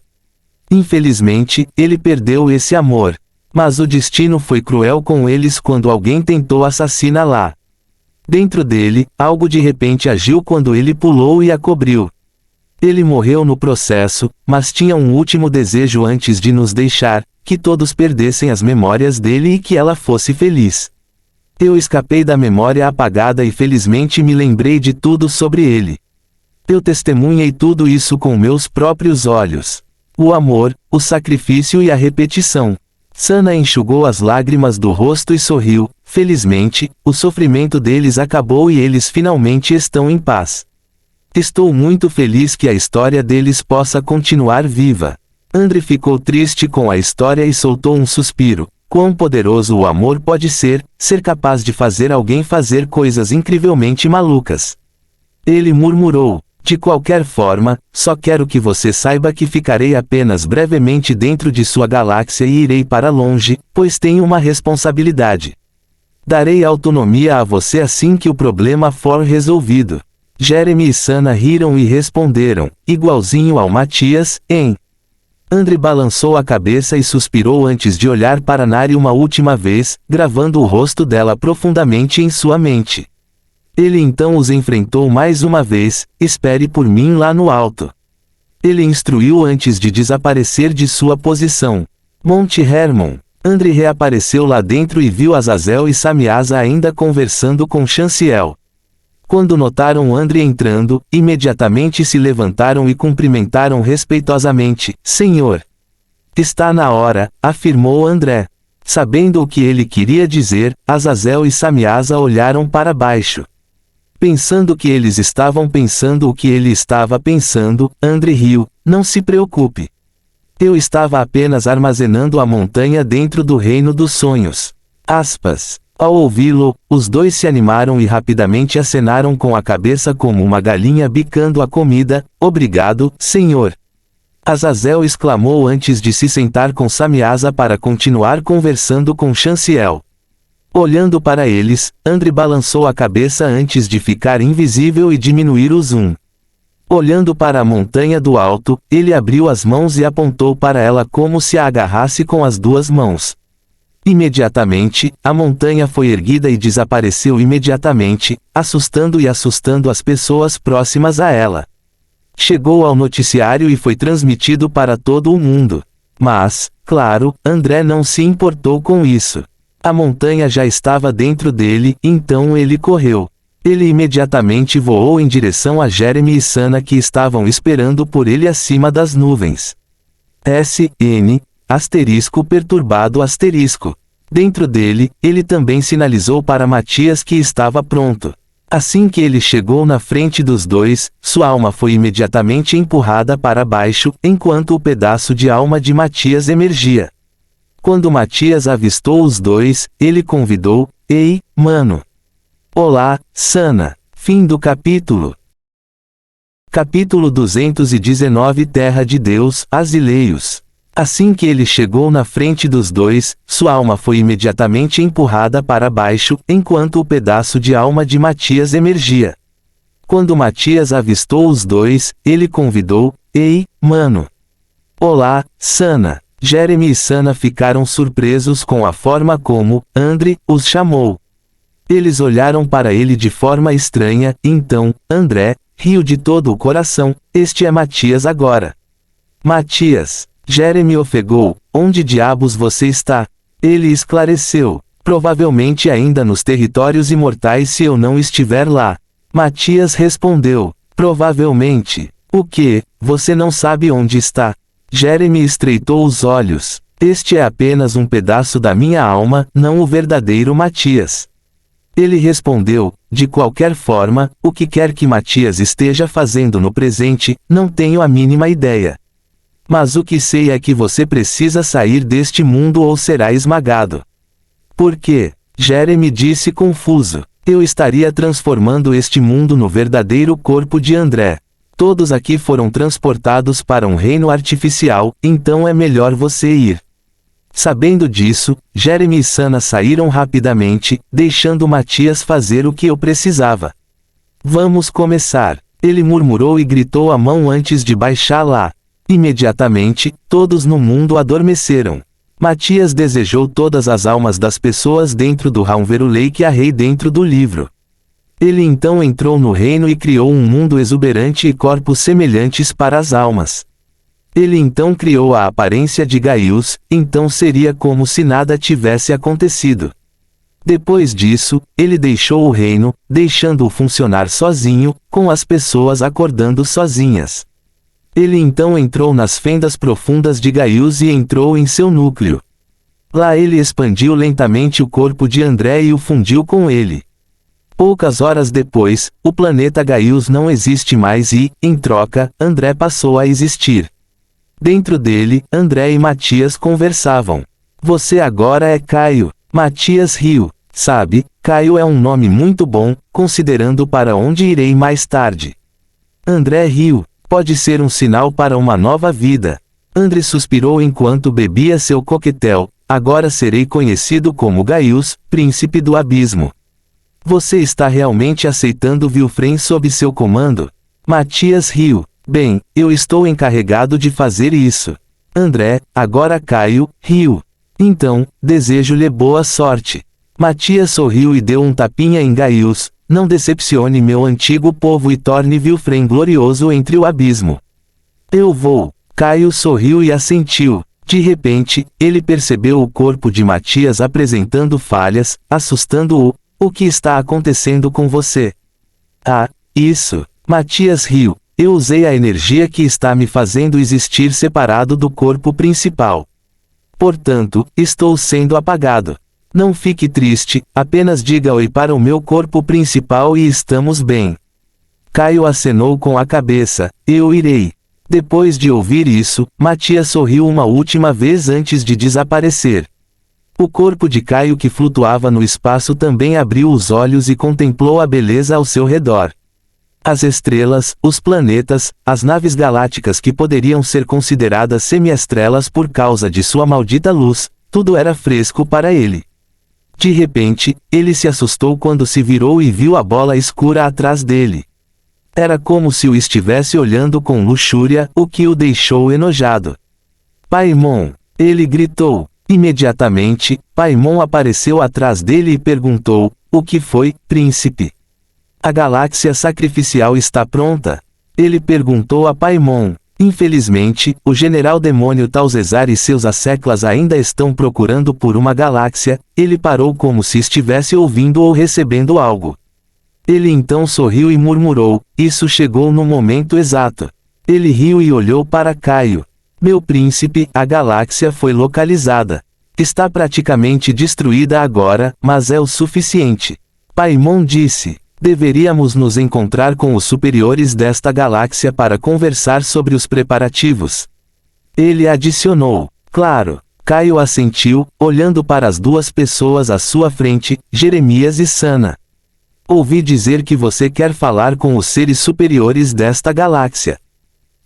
Infelizmente, ele perdeu esse amor. Mas o destino foi cruel com eles quando alguém tentou assassiná-la. Dentro dele, algo de repente agiu quando ele pulou e a cobriu. Ele morreu no processo, mas tinha um último desejo antes de nos deixar, que todos perdessem as memórias dele e que ela fosse feliz. Eu escapei da memória apagada e felizmente me lembrei de tudo sobre ele. Eu testemunhei tudo isso com meus próprios olhos. O amor, o sacrifício e a repetição. Sana enxugou as lágrimas do rosto e sorriu. Felizmente, o sofrimento deles acabou e eles finalmente estão em paz. Estou muito feliz que a história deles possa continuar viva. André ficou triste com a história e soltou um suspiro. Quão poderoso o amor pode ser capaz de fazer alguém fazer coisas incrivelmente malucas. Ele murmurou. De qualquer forma, só quero que você saiba que ficarei apenas brevemente dentro de sua galáxia e irei para longe, pois tenho uma responsabilidade. Darei autonomia a você assim que o problema for resolvido. Jeremy e Sana riram e responderam, igualzinho ao Matias, hein? André balançou a cabeça e suspirou antes de olhar para Nari uma última vez, gravando o rosto dela profundamente em sua mente. Ele então os enfrentou mais uma vez. Espere por mim lá no alto. Ele instruiu antes de desaparecer de sua posição. Monte Hermon. André reapareceu lá dentro e viu Azazel e Samyaza ainda conversando com Chanciel. Quando notaram André entrando, imediatamente se levantaram e cumprimentaram respeitosamente. Senhor. Está na hora, afirmou André. Sabendo o que ele queria dizer, Azazel e Samyaza olharam para baixo. Pensando que eles estavam pensando o que ele estava pensando, André riu. Não se preocupe. Eu estava apenas armazenando a montanha dentro do reino dos sonhos. Aspas. Ao ouvi-lo, os dois se animaram e rapidamente acenaram com a cabeça como uma galinha bicando a comida. Obrigado, senhor. Azazel exclamou antes de se sentar com Samyaza para continuar conversando com Chanciel. Olhando para eles, André balançou a cabeça antes de ficar invisível e diminuir o zoom. Olhando para a montanha do alto, ele abriu as mãos e apontou para ela como se a agarrasse com as 2 mãos. Imediatamente, a montanha foi erguida e desapareceu imediatamente, assustando as pessoas próximas a ela. Chegou ao noticiário e foi transmitido para todo o mundo. Mas, claro, André não se importou com isso. A montanha já estava dentro dele, então ele correu. Ele imediatamente voou em direção a Jeremy e Sana que estavam esperando por ele acima das nuvens. SN, asterisco perturbado asterisco. Dentro dele, ele também sinalizou para Matias que estava pronto. Assim que ele chegou na frente dos dois, sua alma foi imediatamente empurrada para baixo, enquanto o pedaço de alma de Matias emergia. Quando Matias avistou os dois, ele convidou: "Ei, mano! Olá, Sana!" Fim do capítulo. Capítulo 219 Terra de Deus, Asileios. Assim que ele chegou na frente dos dois, sua alma foi imediatamente empurrada para baixo, enquanto o pedaço de alma de Matias emergia. Quando Matias avistou os dois, ele convidou: "Ei, mano! Olá, Sana!" Jeremy e Sana ficaram surpresos com a forma como André os chamou. Eles olharam para ele de forma estranha, então, André riu de todo o coração: "Este é Matias agora." "Matias." Jeremy ofegou: "Onde diabos você está?" Ele esclareceu: "Provavelmente ainda nos territórios imortais se eu não estiver lá." Matias respondeu: "Provavelmente. O quê? Você não sabe onde está?" Jeremy estreitou os olhos: "Este é apenas um pedaço da minha alma, não o verdadeiro Matias." Ele respondeu: "De qualquer forma, o que quer que Matias esteja fazendo no presente, não tenho a mínima ideia. Mas o que sei é que você precisa sair deste mundo ou será esmagado." "Por quê?" Jeremy disse confuso. "Eu estaria transformando este mundo no verdadeiro corpo de André. Todos aqui foram transportados para um reino artificial, então é melhor você ir." Sabendo disso, Jeremy e Sana saíram rapidamente, deixando Matias fazer o que eu precisava. "Vamos começar." Ele murmurou e gritou a mão antes de baixá-la. Imediatamente, todos no mundo adormeceram. Matias desejou todas as almas das pessoas dentro do Raunverulei que há rei dentro do livro. Ele então entrou no reino e criou um mundo exuberante e corpos semelhantes para as almas. Ele então criou a aparência de Gaius, então seria como se nada tivesse acontecido. Depois disso, ele deixou o reino, deixando-o funcionar sozinho, com as pessoas acordando sozinhas. Ele então entrou nas fendas profundas de Gaius e entrou em seu núcleo. Lá ele expandiu lentamente o corpo de André e o fundiu com ele. Poucas horas depois, o planeta Gaius não existe mais e, em troca, André passou a existir. Dentro dele, André e Matias conversavam. "Você agora é Caio." Matias riu. "Sabe, Caio é um nome muito bom, considerando para onde irei mais tarde." André riu. "Pode ser um sinal para uma nova vida." André suspirou enquanto bebia seu coquetel. "Agora serei conhecido como Gaius, príncipe do abismo." "Você está realmente aceitando Vilfren sob seu comando?" Matias riu. "Bem, eu estou encarregado de fazer isso." André, agora Caio, riu. "Então, desejo-lhe boa sorte." Matias sorriu e deu um tapinha em Gaius. "Não decepcione meu antigo povo e torne Vilfren glorioso entre o abismo." "Eu vou." Caio sorriu e assentiu. De repente, ele percebeu o corpo de Matias apresentando falhas, assustando-o. "O que está acontecendo com você?" "Ah, isso." Matias riu. "Eu usei a energia que está me fazendo existir separado do corpo principal. Portanto, estou sendo apagado. Não fique triste, apenas diga oi para o meu corpo principal e estamos bem." Caio acenou com a cabeça. "Eu irei." Depois de ouvir isso, Matias sorriu uma última vez antes de desaparecer. O corpo de Caio que flutuava no espaço também abriu os olhos e contemplou a beleza ao seu redor. As estrelas, os planetas, as naves galácticas que poderiam ser consideradas semi-estrelas por causa de sua maldita luz, tudo era fresco para ele. De repente, ele se assustou quando se virou e viu a bola escura atrás dele. Era como se o estivesse olhando com luxúria, o que o deixou enojado. "Paimon!" Ele gritou. Imediatamente, Paimon apareceu atrás dele e perguntou: "O que foi, príncipe? A galáxia sacrificial está pronta?" Ele perguntou a Paimon. "Infelizmente, o general demônio Talzezar e seus asseclas ainda estão procurando por uma galáxia." Ele parou como se estivesse ouvindo ou recebendo algo. Ele então sorriu e murmurou: "Isso chegou no momento exato." Ele riu e olhou para Caio. "Meu príncipe, a galáxia foi localizada." Está praticamente destruída agora, mas é o suficiente. Paimon disse: deveríamos nos encontrar com os superiores desta galáxia para conversar sobre os preparativos. Ele adicionou: claro. Caio assentiu, olhando para as duas pessoas à sua frente, Jeremias e Sana. Ouvi dizer que você quer falar com os seres superiores desta galáxia.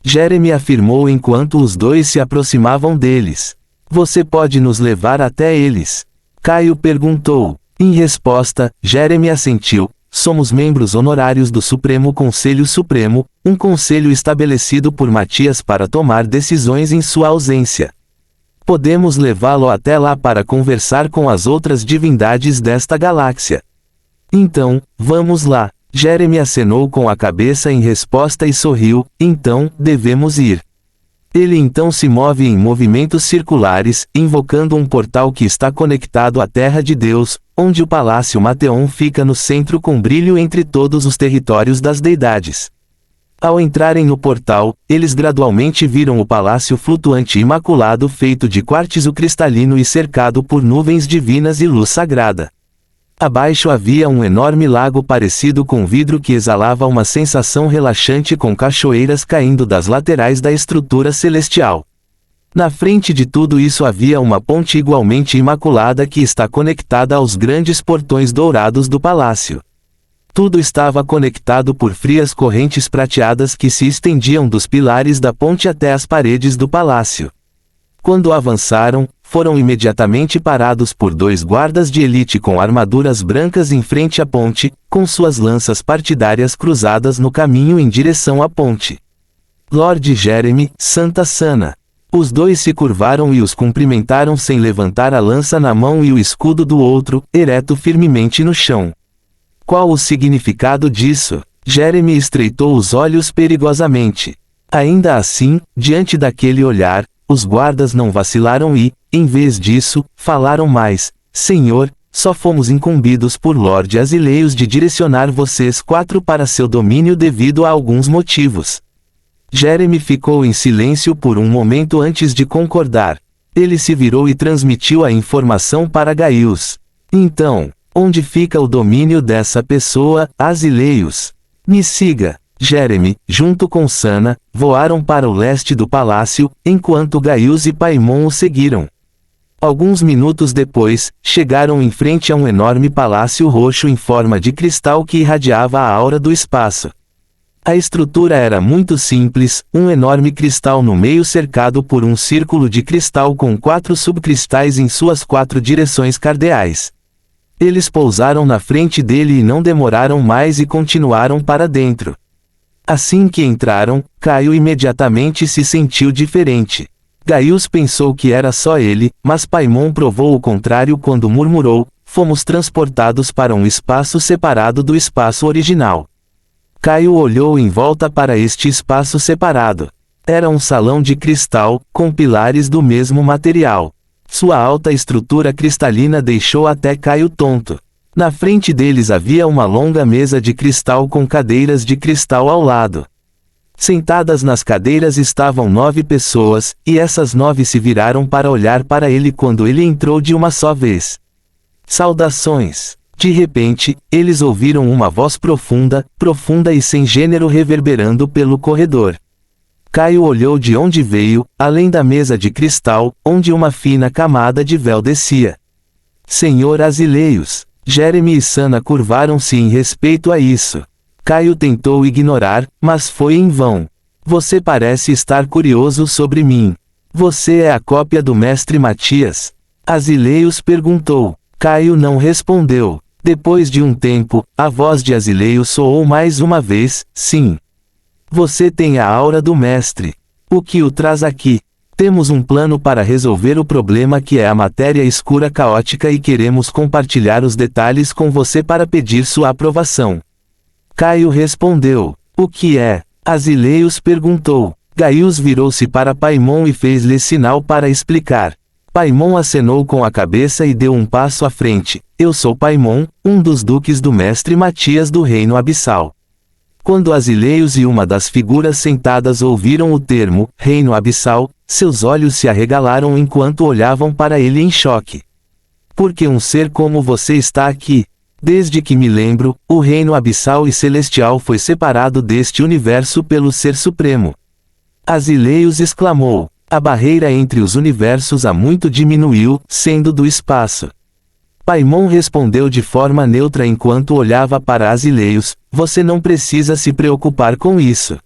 Jeremy afirmou enquanto os dois se aproximavam deles. Você pode nos levar até eles? Caio perguntou. Em resposta, Jeremy assentiu. Somos membros honorários do Supremo Conselho Supremo, um conselho estabelecido por Matias para tomar decisões em sua ausência. Podemos levá-lo até lá para conversar com as outras divindades desta galáxia. Então, vamos lá. Jeremy acenou com a cabeça em resposta e sorriu. Então, devemos ir. Ele então se move em movimentos circulares, invocando um portal que está conectado à Terra de Deus, onde o Palácio Mateon fica no centro com brilho entre todos os territórios das deidades. Ao entrarem no portal, eles gradualmente viram o palácio flutuante imaculado feito de quartzo cristalino e cercado por nuvens divinas e luz sagrada. Abaixo havia um enorme lago parecido com vidro que exalava uma sensação relaxante com cachoeiras caindo das laterais da estrutura celestial. Na frente de tudo isso havia uma ponte igualmente imaculada que está conectada aos grandes portões dourados do palácio. Tudo estava conectado por frias correntes prateadas que se estendiam dos pilares da ponte até as paredes do palácio. Quando avançaram, foram imediatamente parados por dois guardas de elite com armaduras brancas em frente à ponte, com suas lanças partidárias cruzadas no caminho em direção à ponte. Lord Jeremy, Santa Sana. Os dois se curvaram e os cumprimentaram sem levantar a lança na mão e o escudo do outro, ereto firmemente no chão. Qual o significado disso? Jeremy estreitou os olhos perigosamente. Ainda assim, diante daquele olhar, os guardas não vacilaram e, em vez disso, falaram mais. Senhor, só fomos incumbidos por Lord Azileios de direcionar vocês quatro para seu domínio devido a alguns motivos. Jeremy ficou em silêncio por um momento antes de concordar. Ele se virou e transmitiu a informação para Gaius. Então, onde fica o domínio dessa pessoa, Azileios? Me siga. Jeremy, junto com Sana, voaram para o leste do palácio, enquanto Gaius e Paimon o seguiram. Alguns minutos depois, chegaram em frente a um enorme palácio roxo em forma de cristal que irradiava a aura do espaço. A estrutura era muito simples, um enorme cristal no meio cercado por um círculo de cristal com 4 subcristais em suas 4 direções cardeais. Eles pousaram na frente dele e não demoraram mais e continuaram para dentro. Assim que entraram, Caio imediatamente se sentiu diferente. Gaius pensou que era só ele, mas Paimon provou o contrário quando murmurou: fomos transportados para um espaço separado do espaço original. Caio olhou em volta para este espaço separado. Era um salão de cristal, com pilares do mesmo material. Sua alta estrutura cristalina deixou até Caio tonto. Na frente deles havia uma longa mesa de cristal com cadeiras de cristal ao lado. Sentadas nas cadeiras estavam 9 pessoas, e essas 9 se viraram para olhar para ele quando ele entrou de uma só vez. Saudações! De repente, eles ouviram uma voz profunda e sem gênero reverberando pelo corredor. Caio olhou de onde veio, além da mesa de cristal, onde uma fina camada de véu descia. Senhor Azileios! Jeremy e Sana curvaram-se em respeito a isso. Caio tentou ignorar, mas foi em vão. Você parece estar curioso sobre mim. Você é a cópia do mestre Matias? Azileios perguntou. Caio não respondeu. Depois de um tempo, a voz de Azileios soou mais uma vez: sim. Você tem a aura do mestre. O que o traz aqui? Temos um plano para resolver o problema que é a matéria escura caótica e queremos compartilhar os detalhes com você para pedir sua aprovação. Caio respondeu. O que é? Azileios perguntou. Gaius virou-se para Paimon e fez-lhe sinal para explicar. Paimon acenou com a cabeça e deu um passo à frente. Eu sou Paimon, um dos duques do mestre Matias do Reino Abissal. Quando Asileios e uma das figuras sentadas ouviram o termo, reino abissal, seus olhos se arregalaram enquanto olhavam para ele em choque. Porque um ser como você está aqui? Desde que me lembro, o reino abissal e celestial foi separado deste universo pelo Ser Supremo. Asileios exclamou. A barreira entre os universos há muito diminuiu, sendo do espaço. Paimon respondeu de forma neutra enquanto olhava para Asileios, você não precisa se preocupar com isso.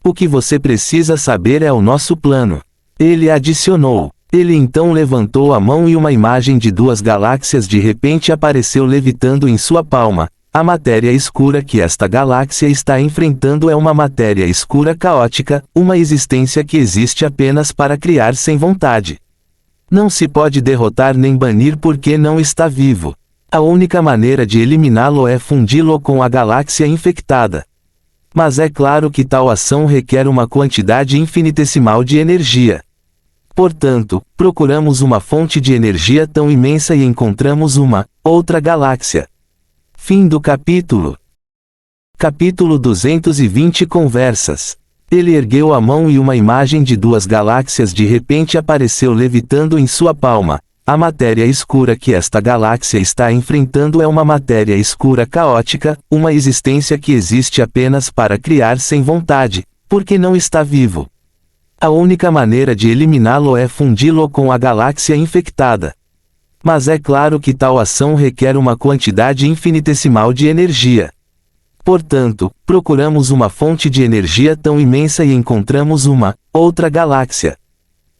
O que você precisa saber é o nosso plano. Ele adicionou. Ele então levantou a mão e uma imagem de duas galáxias de repente apareceu levitando em sua palma. A matéria escura que esta galáxia está enfrentando é uma matéria escura caótica, uma existência que existe apenas para criar sem vontade. Não se pode derrotar nem banir porque não está vivo. A única maneira de eliminá-lo é fundi-lo com a galáxia infectada. Mas é claro que tal ação requer uma quantidade infinitesimal de energia. Portanto, procuramos uma fonte de energia tão imensa e encontramos uma outra galáxia. Fim do capítulo. Capítulo 220 Conversas. Ele ergueu a mão e uma imagem de duas galáxias de repente apareceu levitando em sua palma. A matéria escura que esta galáxia está enfrentando é uma matéria escura caótica, uma existência que existe apenas para criar sem vontade, porque não está vivo. A única maneira de eliminá-lo é fundi-lo com a galáxia infectada. Mas é claro que tal ação requer uma quantidade infinitesimal de energia. Portanto, procuramos uma fonte de energia tão imensa e encontramos uma outra galáxia.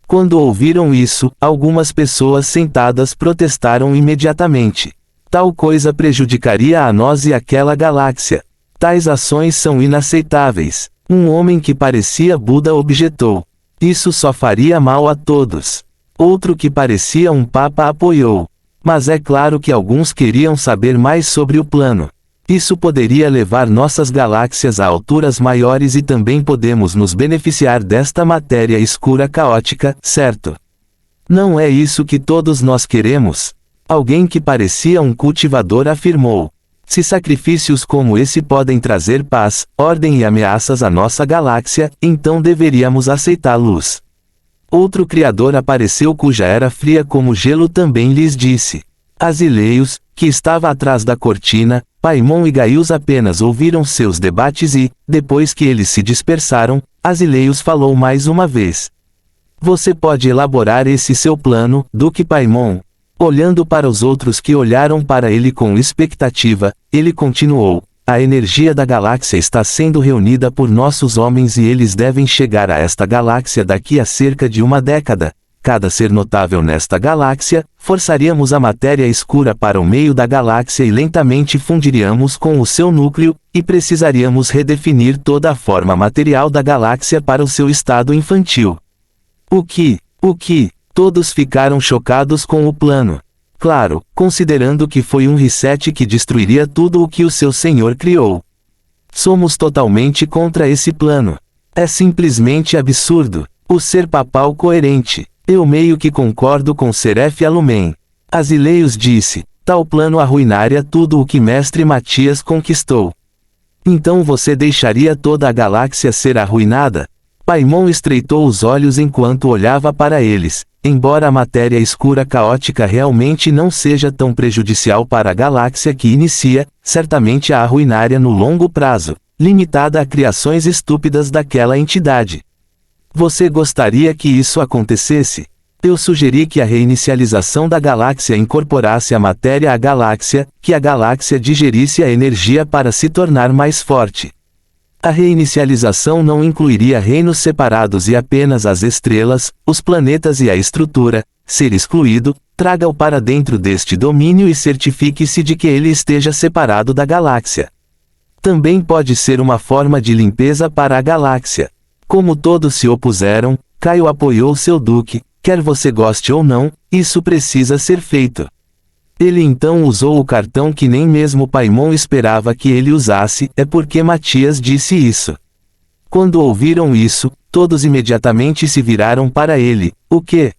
Quando ouviram isso, algumas pessoas sentadas protestaram imediatamente. Tal coisa prejudicaria a nós e aquela galáxia. Tais ações são inaceitáveis. Um homem que parecia Buda objetou. Isso só faria mal a todos. Outro que parecia um papa apoiou. Mas é claro que alguns queriam saber mais sobre o plano. Isso poderia levar nossas galáxias a alturas maiores e também podemos nos beneficiar desta matéria escura caótica, certo? Não é isso que todos nós queremos? Alguém que parecia um cultivador afirmou. Se sacrifícios como esse podem trazer paz, ordem e ameaças à nossa galáxia, então deveríamos aceitá-los. Outro criador apareceu cuja era fria como gelo também lhes disse. Asileios, que estava atrás da cortina, Paimon e Gaius apenas ouviram seus debates e, depois que eles se dispersaram, Asileios falou mais uma vez. Você pode elaborar esse seu plano, Duque Paimon? Olhando para os outros que olharam para ele com expectativa, ele continuou. A energia da galáxia está sendo reunida por nossos homens e eles devem chegar a esta galáxia daqui a cerca de uma década. Cada ser notável nesta galáxia, forçaríamos a matéria escura para o meio da galáxia e lentamente fundiríamos com o seu núcleo, e precisaríamos redefinir toda a forma material da galáxia para o seu estado infantil. O que? Todos ficaram chocados com o plano. Claro, considerando que foi um reset que destruiria tudo o que o seu senhor criou. Somos totalmente contra esse plano. É simplesmente absurdo. O ser papal coerente. Eu meio que concordo com Seref Alumen. Asileios disse, tal plano arruinaria tudo o que Mestre Matias conquistou. Então você deixaria toda a galáxia ser arruinada? Paimon estreitou os olhos enquanto olhava para eles. Embora a matéria escura caótica realmente não seja tão prejudicial para a galáxia que inicia, certamente a arruinaria no longo prazo, limitada a criações estúpidas daquela entidade. Você gostaria que isso acontecesse? Eu sugeri que a reinicialização da galáxia incorporasse a matéria à galáxia, que a galáxia digerisse a energia para se tornar mais forte. A reinicialização não incluiria reinos separados e apenas as estrelas, os planetas e a estrutura. Ser excluído, traga-o para dentro deste domínio e certifique-se de que ele esteja separado da galáxia. Também pode ser uma forma de limpeza para a galáxia. Como todos se opuseram, Caio apoiou seu duque, quer você goste ou não, isso precisa ser feito. Ele então usou o cartão que nem mesmo Paimon esperava que ele usasse, é porque Matias disse isso. Quando ouviram isso, todos imediatamente se viraram para ele. O quê?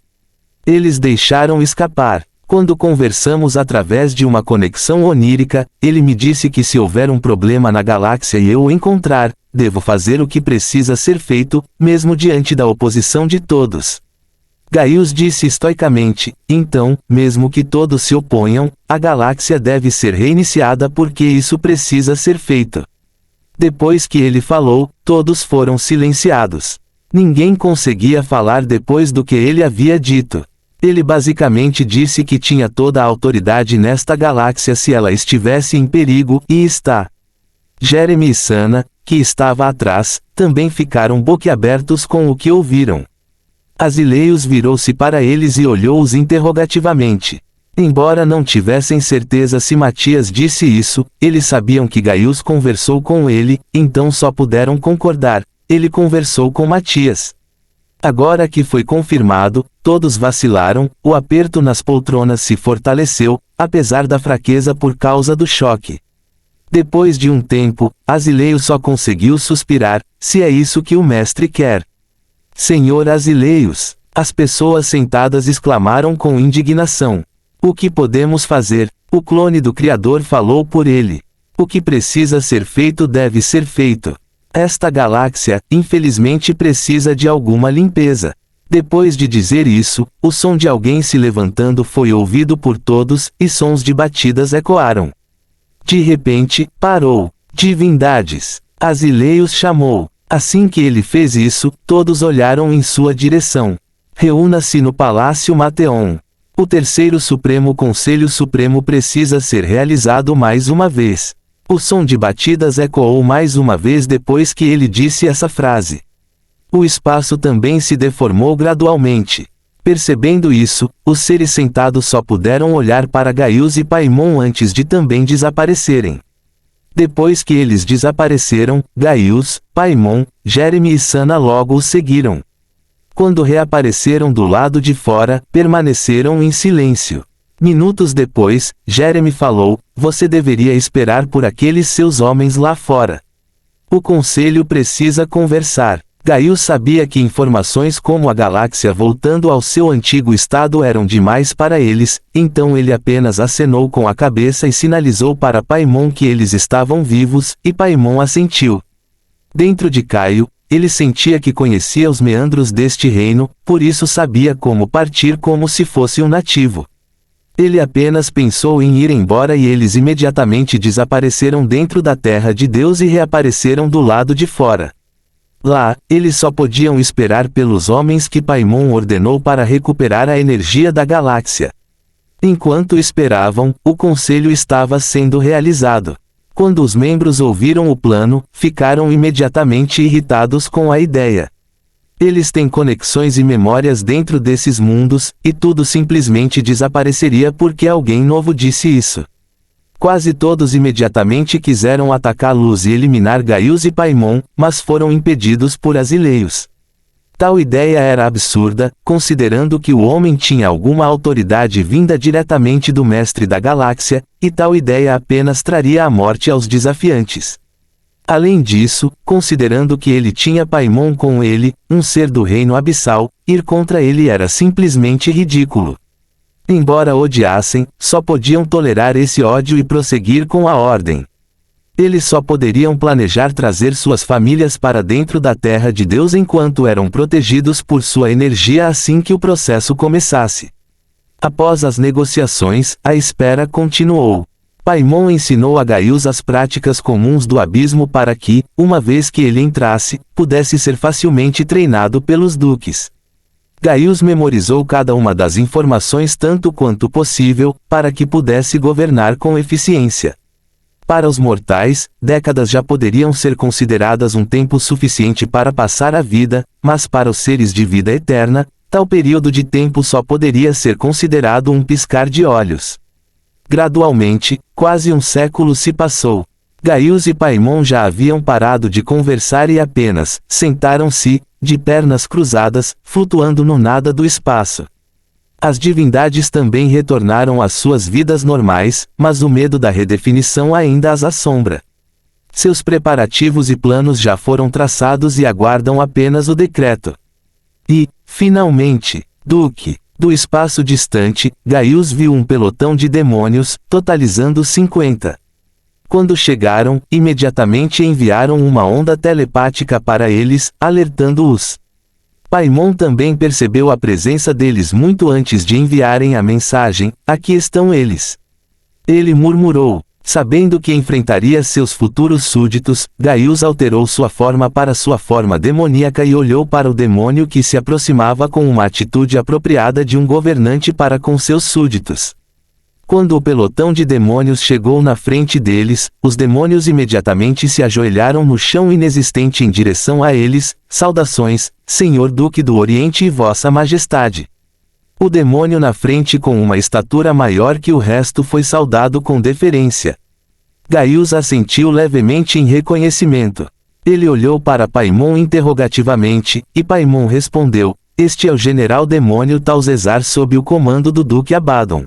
Eles deixaram escapar. Quando conversamos através de uma conexão onírica, ele me disse que se houver um problema na galáxia e eu o encontrar, devo fazer o que precisa ser feito, mesmo diante da oposição de todos. Gaius disse estoicamente, então, mesmo que todos se oponham, a galáxia deve ser reiniciada porque isso precisa ser feito. Depois que ele falou, todos foram silenciados. Ninguém conseguia falar depois do que ele havia dito. Ele basicamente disse que tinha toda a autoridade nesta galáxia se ela estivesse em perigo, e está. Jeremy e Sana, que estava atrás, também ficaram boquiabertos com o que ouviram. Asileios virou-se para eles e olhou-os interrogativamente. Embora não tivessem certeza se Matias disse isso, eles sabiam que Gaius conversou com ele, então só puderam concordar. Ele conversou com Matias. Agora que foi confirmado, todos vacilaram, o aperto nas poltronas se fortaleceu, apesar da fraqueza por causa do choque. Depois de um tempo, Asileio só conseguiu suspirar, se é isso que o mestre quer. Senhor Asileios, as pessoas sentadas exclamaram com indignação. O que podemos fazer? O clone do Criador falou por ele. O que precisa ser feito deve ser feito. Esta galáxia, infelizmente precisa de alguma limpeza. Depois de dizer isso, o som de alguém se levantando foi ouvido por todos, e sons de batidas ecoaram. De repente, parou. Divindades! Asileios chamou. Assim que ele fez isso, todos olharam em sua direção. Reúna-se no Palácio Mateon. O terceiro Supremo Conselho Supremo precisa ser realizado mais uma vez. O som de batidas ecoou mais uma vez depois que ele disse essa frase. O espaço também se deformou gradualmente. Percebendo isso, os seres sentados só puderam olhar para Gaius e Paimon antes de também desaparecerem. Depois que eles desapareceram, Gaius, Paimon, Jeremy e Sana logo os seguiram. Quando reapareceram do lado de fora, permaneceram em silêncio. Minutos depois, Jeremy falou, você deveria esperar por aqueles seus homens lá fora. O conselho precisa conversar. Gaius sabia que informações como a galáxia voltando ao seu antigo estado eram demais para eles, então ele apenas acenou com a cabeça e sinalizou para Paimon que eles estavam vivos, e Paimon assentiu. Dentro de Caio, ele sentia que conhecia os meandros deste reino, por isso sabia como partir como se fosse um nativo. Ele apenas pensou em ir embora e eles imediatamente desapareceram dentro da terra de Deus e reapareceram do lado de fora. Lá, eles só podiam esperar pelos homens que Paimon ordenou para recuperar a energia da galáxia. Enquanto esperavam, o conselho estava sendo realizado. Quando os membros ouviram o plano, ficaram imediatamente irritados com a ideia. Eles têm conexões e memórias dentro desses mundos, e tudo simplesmente desapareceria porque alguém novo disse isso. Quase todos imediatamente quiseram atacá-los e eliminar Gaius e Paimon, mas foram impedidos por Asileios. Tal ideia era absurda, considerando que o homem tinha alguma autoridade vinda diretamente do Mestre da Galáxia, e tal ideia apenas traria a morte aos desafiantes. Além disso, considerando que ele tinha Paimon com ele, um ser do reino abissal, ir contra ele era simplesmente ridículo. Embora odiassem, só podiam tolerar esse ódio e prosseguir com a ordem. Eles só poderiam planejar trazer suas famílias para dentro da Terra de Deus enquanto eram protegidos por sua energia assim que o processo começasse. Após as negociações, a espera continuou. Paimon ensinou a Gaius as práticas comuns do abismo para que, uma vez que ele entrasse, pudesse ser facilmente treinado pelos duques. Gaius memorizou cada uma das informações tanto quanto possível, para que pudesse governar com eficiência. Para os mortais, décadas já poderiam ser consideradas um tempo suficiente para passar a vida, mas para os seres de vida eterna, tal período de tempo só poderia ser considerado um piscar de olhos. Gradualmente, quase um século se passou. Gaius e Paimon já haviam parado de conversar e apenas sentaram-se, de pernas cruzadas, flutuando no nada do espaço. As divindades também retornaram às suas vidas normais, mas o medo da redefinição ainda as assombra. Seus preparativos e planos já foram traçados e aguardam apenas o decreto. E, finalmente, Duque, Do espaço distante, Gaius viu um pelotão de demônios, totalizando 50. Quando chegaram, imediatamente enviaram uma onda telepática para eles, alertando-os. Paimon também percebeu a presença deles muito antes de enviarem a mensagem: aqui estão eles. Ele murmurou. Sabendo que enfrentaria seus futuros súditos, Gaius alterou sua forma para sua forma demoníaca e olhou para o demônio que se aproximava com uma atitude apropriada de um governante para com seus súditos. Quando o pelotão de demônios chegou na frente deles, os demônios imediatamente se ajoelharam no chão inexistente em direção a eles: saudações, Senhor Duque do Oriente e Vossa Majestade. O demônio na frente com uma estatura maior que o resto foi saudado com deferência. Gaius assentiu levemente em reconhecimento. Ele olhou para Paimon interrogativamente, e Paimon respondeu: este é o general demônio Talzezar sob o comando do Duque Abaddon.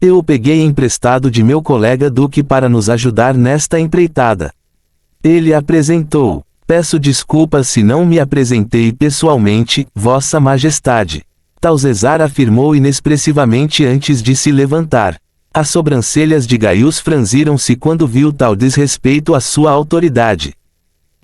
Eu o peguei emprestado de meu colega Duque para nos ajudar nesta empreitada. Ele apresentou: peço desculpas se não me apresentei pessoalmente, Vossa Majestade. Talzezar afirmou inexpressivamente antes de se levantar. As sobrancelhas de Gaius franziram-se quando viu tal desrespeito à sua autoridade.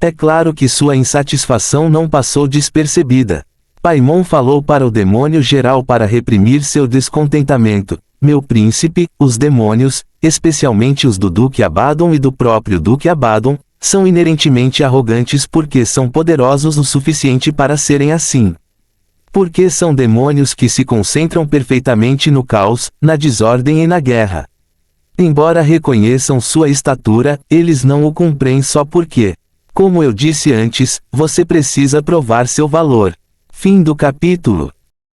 É claro que sua insatisfação não passou despercebida. Paimon falou para o demônio geral para reprimir seu descontentamento: meu príncipe, os demônios, especialmente os do Duque Abaddon e do próprio Duque Abaddon, são inerentemente arrogantes porque são poderosos o suficiente para serem assim. Porque são demônios que se concentram perfeitamente no caos, na desordem e na guerra. Embora reconheçam sua estatura, eles não o cumprem só porque, como eu disse antes, você precisa provar seu valor. Fim do capítulo.